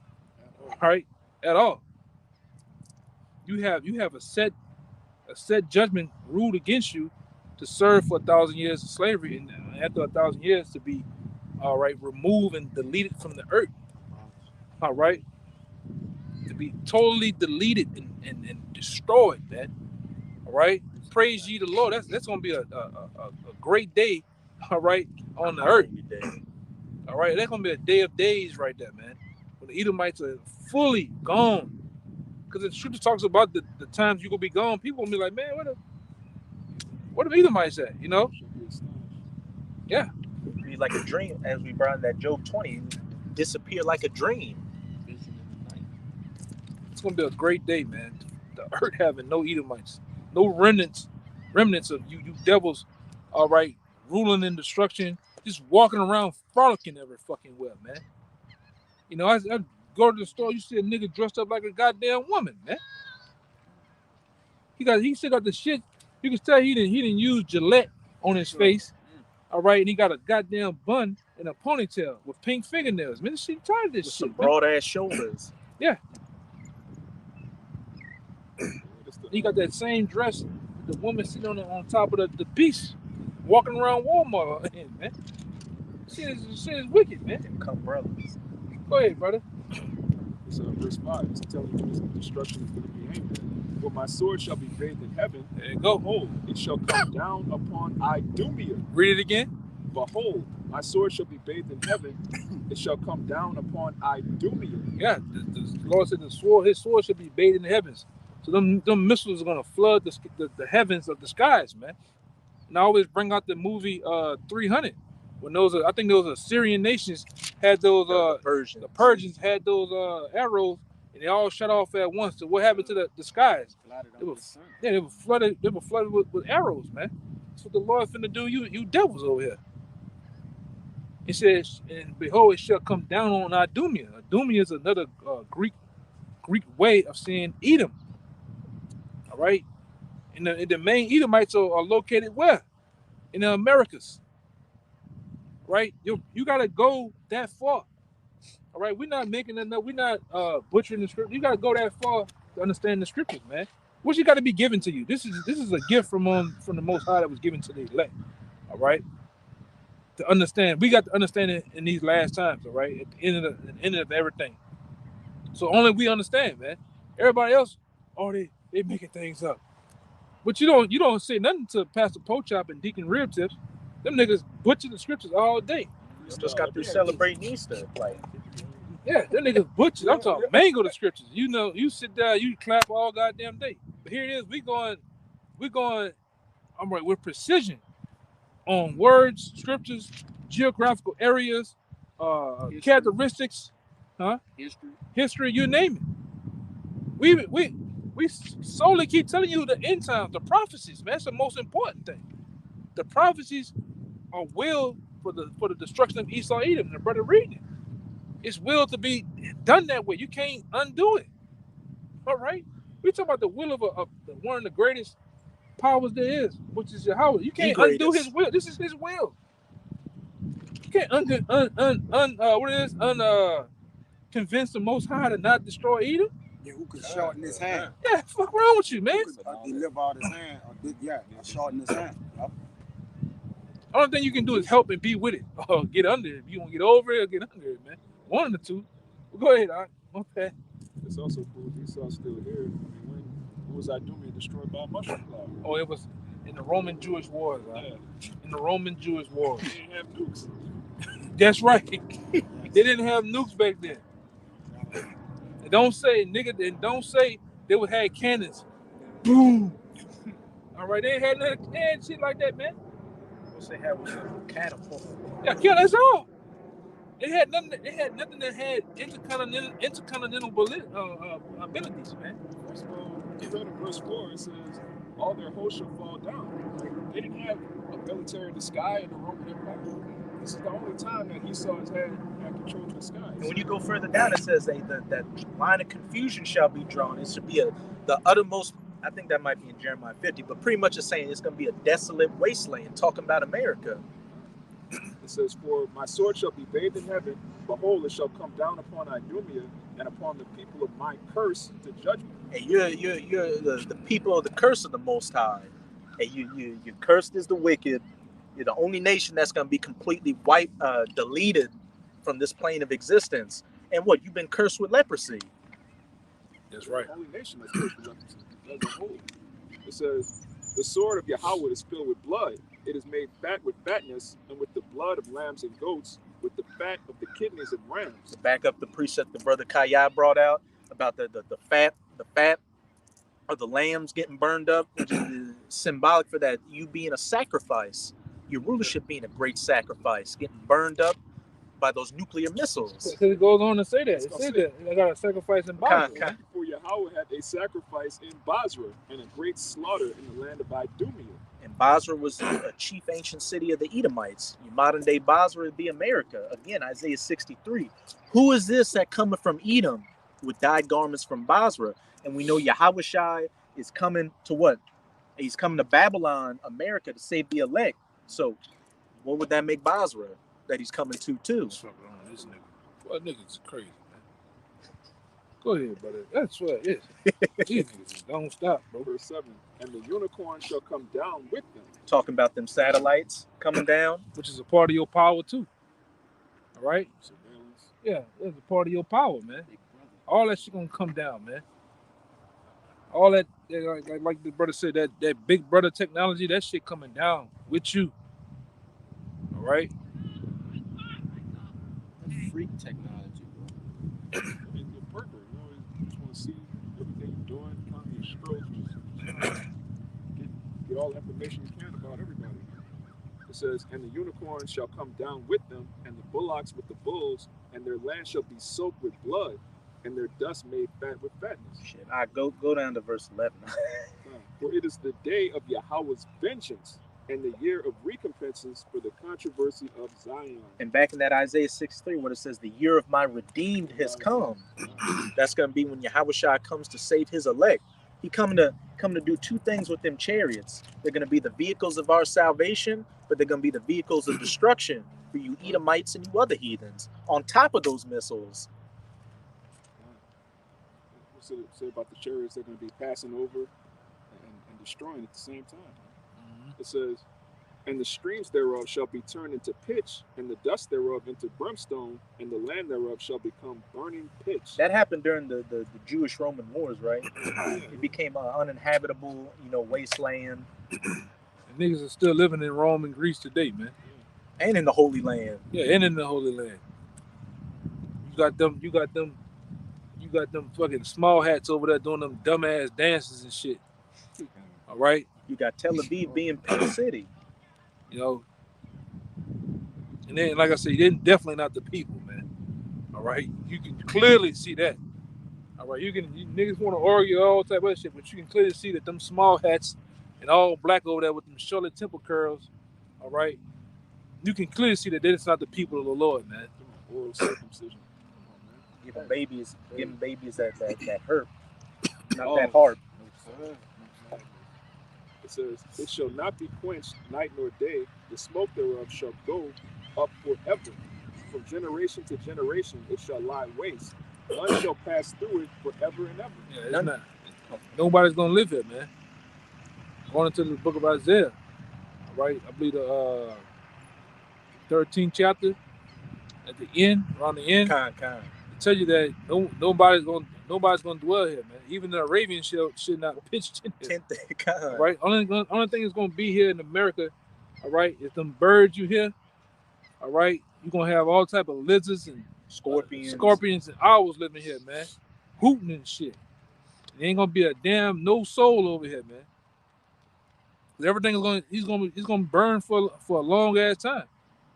All right, at all. You have a set judgment ruled against you to serve for 1,000 years of slavery, and after 1,000 years to be, all right, removed and deleted from the earth. All right, to be totally deleted and destroyed, man. All right, praise ye the Lord. That's gonna be a great day. All right, on the earth. All right, that's gonna be a day of days right there, man. When the Edomites are fully gone. Because the scripture talks about the times you're gonna be gone, people will be like, man, what the Edomites at? Yeah.
Be like a dream, as we brought in that Job 20, disappear like a dream.
It's gonna be a great day, man. The earth having no Edomites, no remnants of you devils, all right, ruling in destruction, just walking around frolicking every fucking well, man. I go to the store, you see a nigga dressed up like a goddamn woman, man. He still got the shit. You can tell he didn't use Gillette on his face. All right, and he got a goddamn bun and a ponytail with pink fingernails. Man, she tired of this
With
shit.
some
Man.
broad ass shoulders.
He got that same dress with the woman sitting on top of the beast, walking around Walmart. Man, shit is wicked, man.
Them come brothers.
Go ahead, brother.
It's verse 5. It's telling you this destruction is going to be aimed at. For my sword shall be bathed in heaven.
There you go.
Behold, it shall come down upon Idumea.
Read it again.
Behold, my sword shall be bathed in heaven. It shall come down upon Idumea.
Yeah, the Lord said his sword should be bathed in the heavens. So them missiles are gonna flood the heavens of the skies, man. And I always bring out the movie 300 when I think those Assyrian nations had those
The Persians.
the Persians had those arrows and they all shut off at once. So what happened to the skies?
Blotted
It
on
was-
the sun.
Yeah, they were flooded with arrows, man. That's what the Lord finna do. You devils over here. He says, and behold, it shall come down on Idumea. Idumea is another Greek way of saying Edom. All right, and the main Edomites are located where? In the Americas. Right, you gotta go that far. All right, we're not making enough. We're not butchering the script. You gotta go that far to understand the scriptures, man. What you got to be given to you? This is a gift from the Most High that was given to the elect. All right, to understand, we got to understand it in these last times. All right, at the end of everything. So only we understand, man. Everybody else, they making things up. But you don't say nothing to Pastor Pochop and Deacon Rib Tips. Them niggas butcher the scriptures all day.
We just got through celebrating Easter. Like,
Yeah, them niggas butcher. I'm talking mango the scriptures. You know, you sit down, you clap all goddamn day. But here it is, we going. I'm right with precision on words, scriptures, geographical areas, characteristics, history, you name it. We solely keep telling you the end times, the prophecies, man. That's the most important thing. The prophecies are willed for the destruction of Esau, Edom. The brother reading it. It's willed to be done that way. You can't undo it. All right? We talk about the will of one of the greatest powers there is, which is Yahweh. You can't undo his will. This is his will. You can't convince the Most High to not destroy Edom.
Yeah, who could shorten his hand?
Yeah, fuck wrong with you, man.
Who could deliver out his hand? Shorten his hand. Yep.
Only thing you can do is help and be with it. Or get under it. If you want to get over it or get under it, man. One of the two. Well, go ahead, Doc. Okay.
It's also cool if Esau's still here. I mean, when was Idumea destroyed by a mushroom cloud?
Oh, it was in the Roman Jewish Wars. Right?
Yeah.
In the Roman Jewish Wars.
They didn't have nukes.
That's right. They didn't have nukes back then. And don't say, nigga, and don't say they would have cannons. Boom. All right, they ain't had nothing, they had shit like that, man.
what's they had was a catapult.
Yeah, that's all. They had nothing that had intercontinental abilities, man.
First of all, you read in verse 4, it says, all their hosts shall fall down. They didn't have a military in the sky in the Roman Empire. This is the only time that Esau had control of the skies.
And when you go further down, it says that line of confusion shall be drawn. It should be the uttermost. I think that might be in Jeremiah 50, but pretty much it's saying it's going to be a desolate wasteland, talking about America.
It says, for my sword shall be bathed in heaven. Behold, it shall come down upon Idumea and upon the people of my curse to judgment.
And you're the people of the curse of the Most High. And you cursed is the wicked. You're the only nation that's going to be completely wiped, deleted from this plane of existence. And what? You've been cursed with leprosy.
That's right.
The only nation that's cursed with leprosy as a whole. It says, the sword of Yahweh is filled with blood. It is made fat with fatness, and with the blood of lambs and goats, with the fat of the kidneys of rams.
To back up the precept the brother Kaya brought out about the fat of the lambs getting burned up, which is symbolic for that you being a sacrifice, your rulership being a great sacrifice, getting burned up by those nuclear missiles.
Because it goes on to say that. It says that they got a sacrifice in Basra.
For Yahweh had a sacrifice in Basra and a great slaughter in the land of Idumea.
And Basra was a chief ancient city of the Edomites. Your modern day Basra would be America. Again, Isaiah 63. Who is this that cometh from Edom with dyed garments from Basra? And we know Yahushua is coming to what? He's coming to Babylon, America, to save the elect. So What would that make Basra that he's coming to too?
What's fucking on this nigga? Well, niggas crazy, man. Go ahead, brother. That's what it is. These niggas just don't stop, bro.
Verse 7. And the unicorn shall come down with them.
Talking about them satellites coming down.
Which is a part of your power too. All right?
Surveillance.
Yeah, that's a part of your power, man. All that shit gonna come down, man. All that, like the brother said, that big brother technology, that shit coming down with you. All right?
Freak technology, bro.
And you're perfect. You know, you just want to see everything you're doing, kind of your strokes, just get all the information you can about everybody. It says, and the unicorn shall come down with them, and the bullocks with the bulls, and their land shall be soaked with blood, and their dust made fat with fatness.
Shit, I go down to verse 11.
For it is the day of Yahweh's vengeance, and the year of recompenses for the controversy of Zion.
And back in that Isaiah 6:3, when it says the year of my redeemed has come, that's gonna be when Yahushua comes to save his elect. He come to do two things with them chariots. They're gonna be the vehicles of our salvation, but they're gonna be the vehicles of destruction for you Edomites and you other heathens. On top of those missiles.
What's it say about the chariots? They're going to be passing over and destroying at the same time. It says, and the streams thereof shall be turned into pitch, and the dust thereof into brimstone, and the land thereof shall become burning pitch.
That happened during the Jewish-Roman wars, right? It became an uninhabitable, wasteland.
And niggas are still living in Rome and Greece today, man.
And in the Holy Land.
Yeah, and in the Holy Land. You got them fucking small hats over there doing them dumbass dances and shit. All right?
You got Tel Aviv being Pink City.
And then, like I said, they're definitely not the people, man. All right? You can clearly see that. All right? You niggas want to argue all type of shit, but you can clearly see that them small hats and all black over there with them Charlotte Temple curls, all right? You can clearly see that that's not the people of the Lord, man.
Oral circumcision.
Giving babies that hurt, not that hard.
It says, it shall not be quenched night nor day. The smoke thereof shall go up forever. From generation to generation it shall lie waste. None shall pass through it forever and ever.
Yeah, it's not. Nobody's gonna live here, man. Going into the book of Isaiah, all right? I believe the 13th chapter at the end, around the end.
Con.
Tell you that nobody's gonna dwell here, man. Even the Arabians should not pitch in here. Right? Only thing that's gonna be here in America, all right, is them birds you hear. All right, you're gonna have all type of lizards and scorpions and owls living here, man, hooting and shit. There ain't gonna be a damn no soul over here, man. Everything is gonna burn for a long ass time.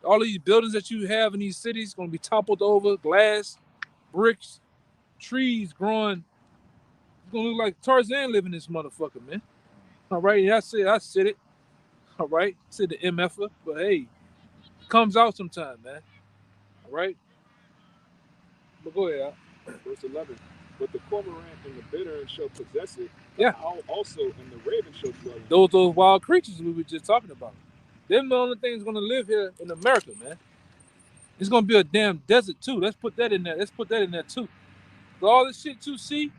All these buildings that you have in these cities gonna be toppled over, glass, bricks, trees growing. It's gonna look like Tarzan living in this motherfucker, man. All right, yeah, I said it. All right, I said the MFer, but hey, it comes out sometime, man. All right, but go ahead.
Verse 11. But the cormorant and the bittern shall possess it.
Yeah.
The owl also and the raven shall dwell in it.
Those wild creatures we were just talking about. Them the only things gonna live here in America, man. It's gonna be a damn desert too. Let's put that in there. Too. So all this shit you see,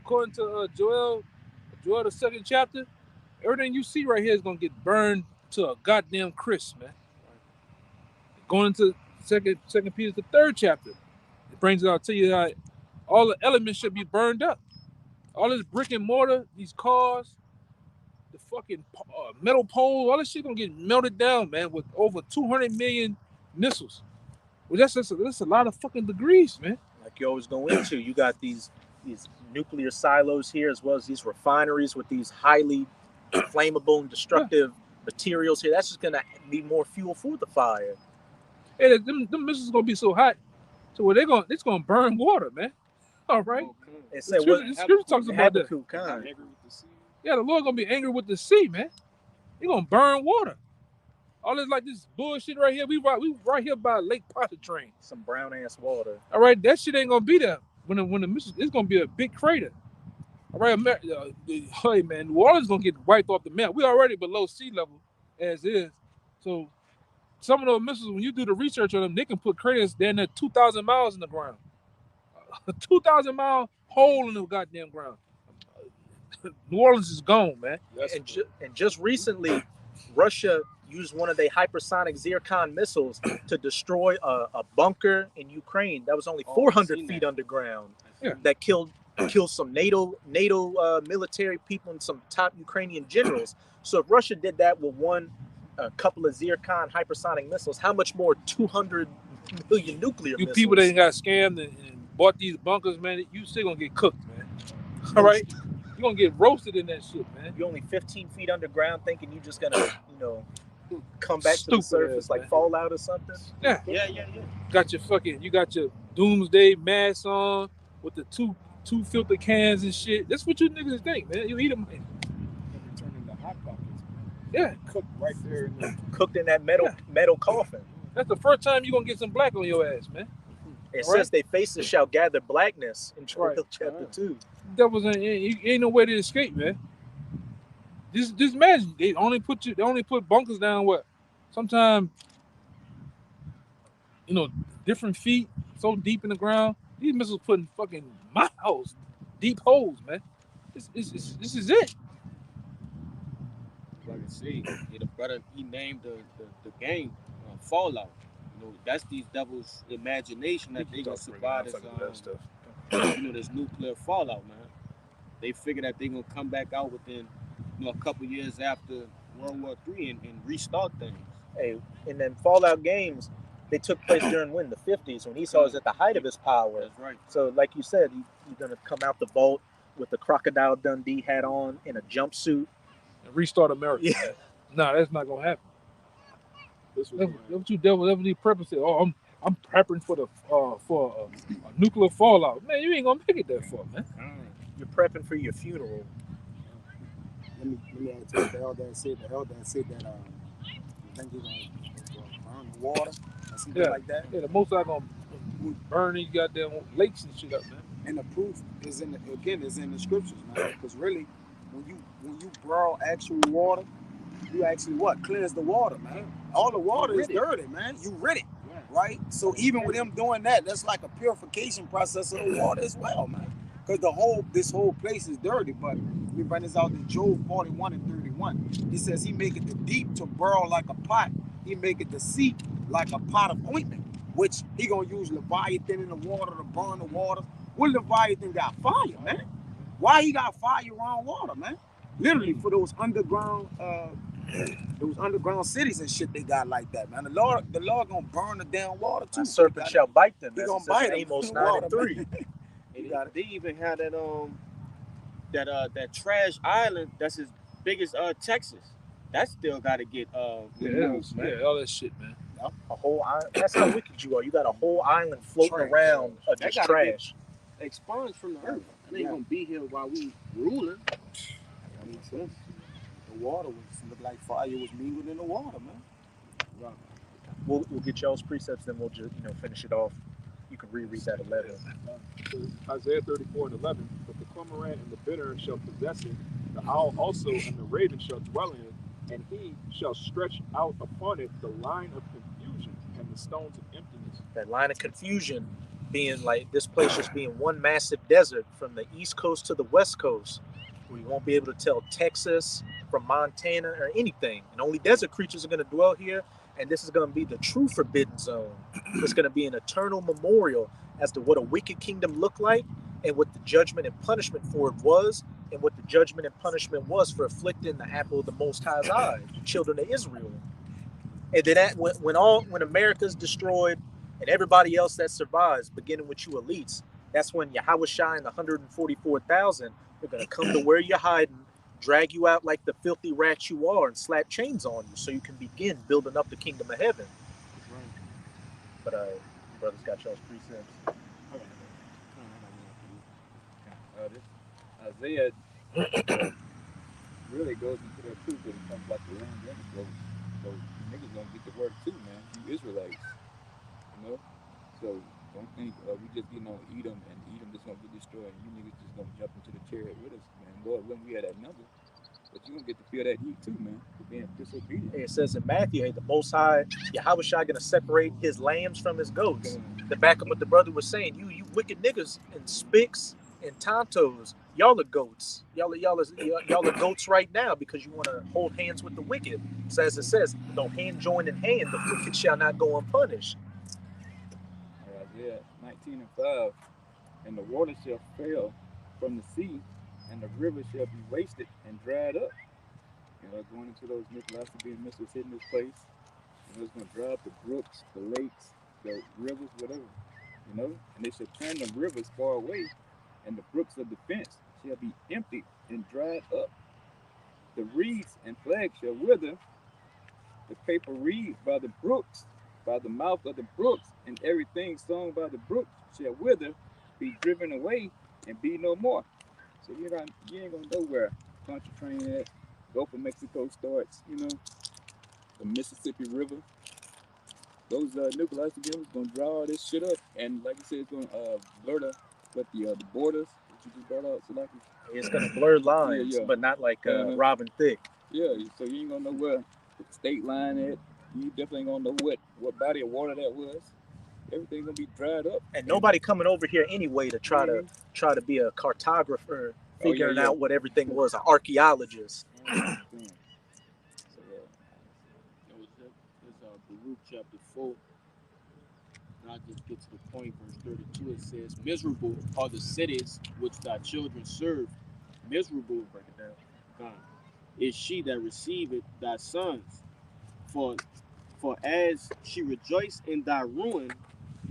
according to Joel the 2nd chapter, everything you see right here is gonna get burned to a goddamn crisp, man. Going into Second Peter the 3rd chapter, it brings it out to you that all the elements should be burned up. All this brick and mortar, these cars, the fucking metal poles, all this shit gonna get melted down, man, with over 200 million missiles. Well, that's a lot of fucking degrees, man.
Like you always go into, you got these nuclear silos here, as well as these refineries with these highly flammable and destructive materials here. That's just gonna be more fuel for the fire.
Hey, them missiles gonna be so hot, so where it's gonna burn water, man. All right.
It said
the scripture talks about that. Yeah, the Lord gonna be angry with the sea, man. He gonna burn water. All this bullshit right here. We right here by Lake Pontchartrain.
Some brown ass water.
All right, that shit ain't gonna be there when the mission. It's gonna be a big crater. All right, hey man, New Orleans gonna get wiped off the map. We already below sea level as is, so some of those missiles, when you do the research on them, they can put craters down there 2,000 miles in the ground. A 2,000-mile hole in the goddamn ground. New Orleans is gone, man.
And just recently, Russia used one of their hypersonic Zircon missiles to destroy a bunker in Ukraine that was only 400 feet underground.
Yeah.
That killed some NATO military people and some top Ukrainian generals. So if Russia did that with a couple of Zircon hypersonic missiles, how much more 200 million nuclear
You
missiles?
people that got scammed and bought these bunkers, man, you still gonna get cooked, man. All right? You're gonna get roasted in that shit, man.
You're only 15 feet underground thinking you're just gonna, come back to
Stupid
the surface
ass,
like
man.
Fallout or something?
Yeah.
Yeah.
You got your doomsday mask on with the two filter cans and shit. That's what you niggas think, man. You eat them.
And they turn into hot pockets, man.
Yeah.
Cooked right there in the
Cooked in that metal coffin.
That's the first time you're gonna get some black on your ass, man.
It
Right.
says they faces shall gather blackness in Joel
Right.
chapter 2.
That was ain't no way to escape, man. Just imagine they only put bunkers down what? Sometimes different feet so deep in the ground. These missiles putting fucking miles deep holes, man. This is it.
Like I say, the brother, he named the game Fallout. That's these devils' imagination that they gonna survive this nuclear fallout, man. They figure that they gonna come back out within a couple years after World War III and restart things.
Hey, in them Fallout games, they took place during when? The 50s, when Esau was at the height of his power.
That's right.
So, like you said, he's going to come out the vault with the Crocodile Dundee hat on in a jumpsuit.
And restart America.
Yeah.
No, that's not gonna happen.
this was
That's what you devil ever need purpose. Oh, I'm prepping for a nuclear fallout. Man, you ain't gonna make it that far, man.
You're prepping for your funeral.
Let me add to what the elder said. The elder said that you think he's gonna burn the water or something like that.
Yeah, the most I gonna burn these goddamn lakes and shit up, man.
And the proof is in the scriptures, man. Because really, when you boil actual water, you actually cleanse the water, man. All the water is dirty, man. You rid it, right? So even with them doing that, that's like a purification process of the water as well, man. Because this whole place is dirty. But we bring this out to Job 41 and 31. He says he make it the deep to boil like a pot. He make it the sea like a pot of ointment, which he gonna use Leviathan in the water to burn the water. What Leviathan got? Fire, man. Why he got fire around water, man? Literally for those underground cities and shit they got like that, man. The Lord gonna burn the damn water too.
The serpent shall bite them.
He
That's
gonna
what it says
bite
in
them.
Amos 9 and 3.
And they even had that trash island that's as big as Texas. That still got to get removed, man.
Yeah, all that shit, man.
A whole island. That's how wicked you are. You got a whole island floating around of
That
just
gotta
trash.
Expunged from the earth. It ain't gonna be here while we ruling.
That makes sense. The water looked like fire was mingled in the water, man.
We'll get y'all's precepts, then we'll just finish it off. You can reread that 11.
Isaiah 34 and 11. But the cormorant and the bittern shall possess it, the owl also and the raven shall dwell in it, and he shall stretch out upon it the line of confusion and the stones of emptiness.
That line of confusion being like this place just being one massive desert from the east coast to the west coast, where you won't be able to tell Texas from Montana or anything. And only desert creatures are going to dwell here. And this is going to be the true forbidden zone. It's going to be an eternal memorial as to what a wicked kingdom looked like and what the judgment and punishment for it was, and what the judgment and punishment was for afflicting the apple of the Most High's eye, the children of Israel. And then when America's destroyed and everybody else that survives, beginning with you elites, that's when Yahushua and the 144,000 are going to come to where you're hiding, drag you out like the filthy rats you are, and slap chains on you so you can begin building up the kingdom of heaven. But brothers got y'all's precepts.
This Isaiah really goes into that too, but it comes like the land growth. So niggas gonna get the work too, man. You Israelites, So don't think we just getting on Edom and Edom just gonna get destroyed and you niggas just gonna jump into the chariot with us, man. Lord, when we had that number, But you're gonna get to feel that heat too, man, for being disobedient.
It says in Matthew, hey, the Most High, Yahweh Shai gonna separate his lambs from his goats. To back up what the brother was saying, you wicked niggas and spicks and tontos, y'all are goats. Y'all are goats right now because you want to hold hands with the wicked. So as it says, though hand join in hand, the wicked shall not go unpunished.
Isaiah 19:5, and the water shall fail from the sea, and the river shall be wasted and dried up. You know, going into those Nicolaitan missiles hitting this place, you know, it's gonna dry up the brooks, the lakes, the rivers, whatever. You know, and they shall turn the rivers far away, and the brooks of defense shall be empty and dried up. The reeds and flags shall wither, the paper reed by the brooks, by the mouth of the brooks, and everything sown by the brooks shall wither, be driven away, and be no more. So you ain't gonna know where Pontchartrain at, Gulf of Mexico starts, you know, the Mississippi River. Those Nicolaitan games gonna draw all this shit up, and like I said, it's gonna blur the borders, which you just brought out, so like
It's gonna blur lines,
Yeah.
but not like Robin Thicke.
yeah, so you ain't gonna know where the state line at. You definitely ain't gonna know what body of water that was. Everything's gonna be dried up.
And nobody coming over here anyway to try to be a cartographer, figuring out what everything was, an archaeologist.
So, yeah.
Baruch chapter 4. And I just get to the point, verse 32. It says, "Miserable are the cities which thy children serve. Miserable, break it down, God, is she that receiveth thy sons. For as she rejoiced in thy ruin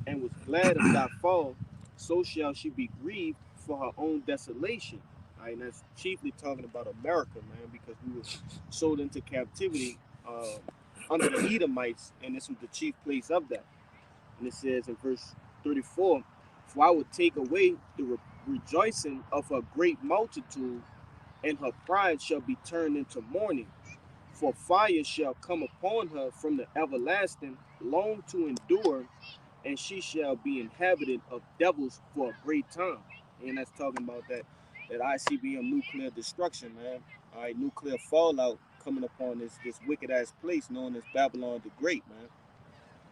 and was glad of thy fall, so shall she be grieved for her own desolation." All right, and that's chiefly talking about America, man, because we were sold into captivity under the Edomites, and this was the chief place of that. And it says in verse 34, "For I will take away the rejoicing of her great multitude, and her pride shall be turned into mourning. For fire shall come upon her from the everlasting, long to endure, and she shall be inhabited of devils for a great time." And that's talking about that ICBM nuclear destruction, man. All right, nuclear fallout coming upon this wicked ass place known as Babylon the Great, man.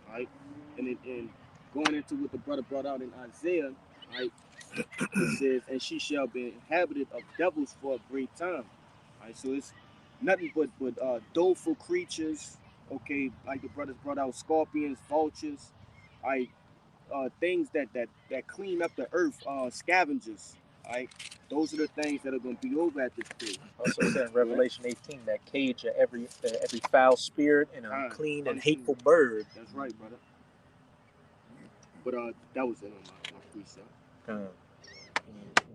All right, and going into what the brother brought out in Isaiah, all right, it says, "And she shall be inhabited of devils for a great time." All right, so it's nothing but doleful creatures. Okay, like the brothers brought out, scorpions, vultures, all right, things that clean up the earth, scavengers. All right, those are the things that are going to be over at this place.
Also said in Revelation 18 that cage of every foul spirit and unclean and hateful bird.
That's right, brother. But that was it on my precept.
You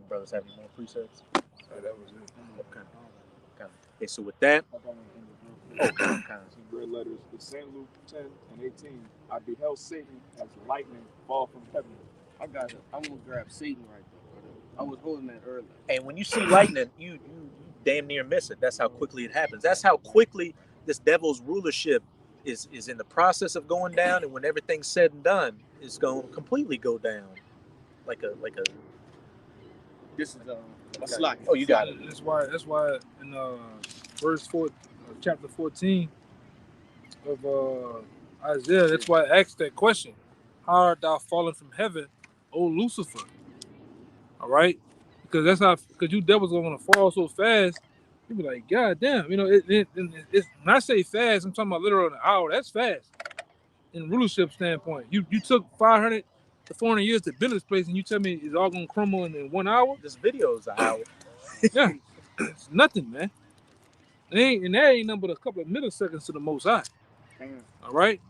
brothers have any more precepts?
That was it.
Okay, so with that,
Red letters, the St. Luke 10 and 18. I beheld Satan as lightning fall from heaven.
I got it. I'm gonna grab Satan right there, brother. I was holding that earlier.
and when you see lightning, you damn near miss it. That's how quickly it happens. That's how quickly this devil's rulership is in the process of going down, and when everything's said and done, it's going to completely go down. Like a.
This is a slide.
Oh, you got it.
That's why in verse 4, chapter 14 of Isaiah, that's why I asked that question: "How art thou fallen from heaven, O Lucifer?" All right, because you devils are gonna fall so fast. You be like, God damn, you know. It's when I say fast, I'm talking about literally an hour. That's fast in rulership standpoint. You took 500 to 400 years to build this place, and you tell me it's all gonna crumble in 1 hour?
This video is an hour.
Yeah, it's nothing, man. There ain't nothing but a couple of milliseconds to the Most High. All right.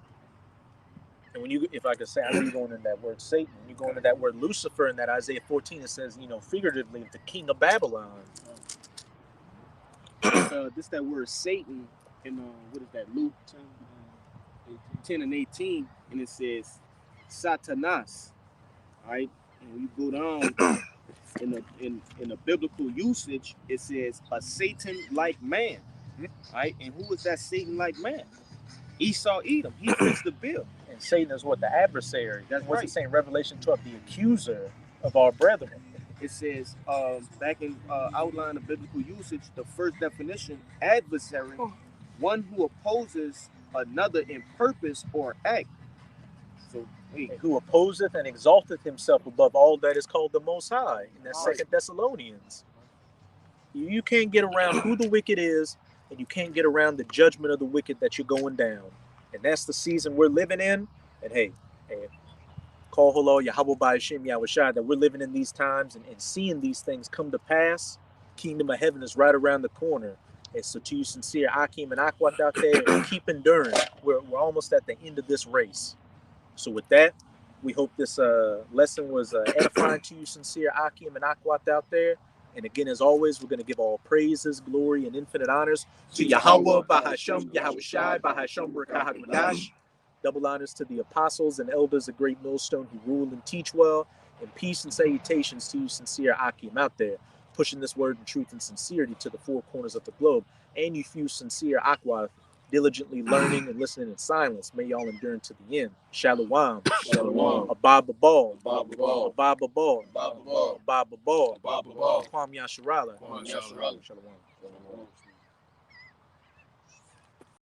And when if I could say, I know you're going into that word Satan, when you go into that word Lucifer in that Isaiah 14, it says, figuratively, the king of Babylon.
This that word Satan in what is that, Luke 10 and 18, and it says Satanas. All right, and when you go down in the biblical usage, it says a Satan-like man. All right, and who is that Satan-like man? Esau Edom. He fits the bill.
And Satan is what? The adversary.
That's
what's
right.
it saying? Revelation 12, the accuser of our brethren.
it says back in outline of biblical usage, the first definition, adversary, one who opposes another in purpose or act. So, hey,
Who opposeth and exalteth himself above all that is called the Most High. And that's
Right.
2 Thessalonians. You can't get around who the wicked is, and you can't get around the judgment of the wicked that you're going down. And that's the season we're living in. And hey, call hello Yahweh by Hashem Yahushua, that we're living in these times and seeing these things come to pass. Kingdom of heaven is right around the corner. And so to you sincere Akim and Akwat out there, keep enduring. We're almost at the end of this race. So with that, we hope this lesson was edifying to you sincere Akim and Akwat out there. And again, as always, we're going to give all praises, glory, and infinite honors to Yahweh, Bahasham, Yahushai, Bahasham, Barakah, Madash. Double honors to the apostles and elders of Great Millstone who rule and teach well. And peace and salutations to you, sincere Akim out there, pushing this word in truth and sincerity to the four corners of the globe. And you few sincere Akwat, diligently learning and listening in silence. May y'all endure to the end. Shalom.
Shalom.
Ababa Ball.
Ababa Ball.
Ababa Ball.
Ababa Ball.
Ababa Ball.
Ababa Ball.
Kwam Yasharala.
Kwam Yasharala.
Shalom.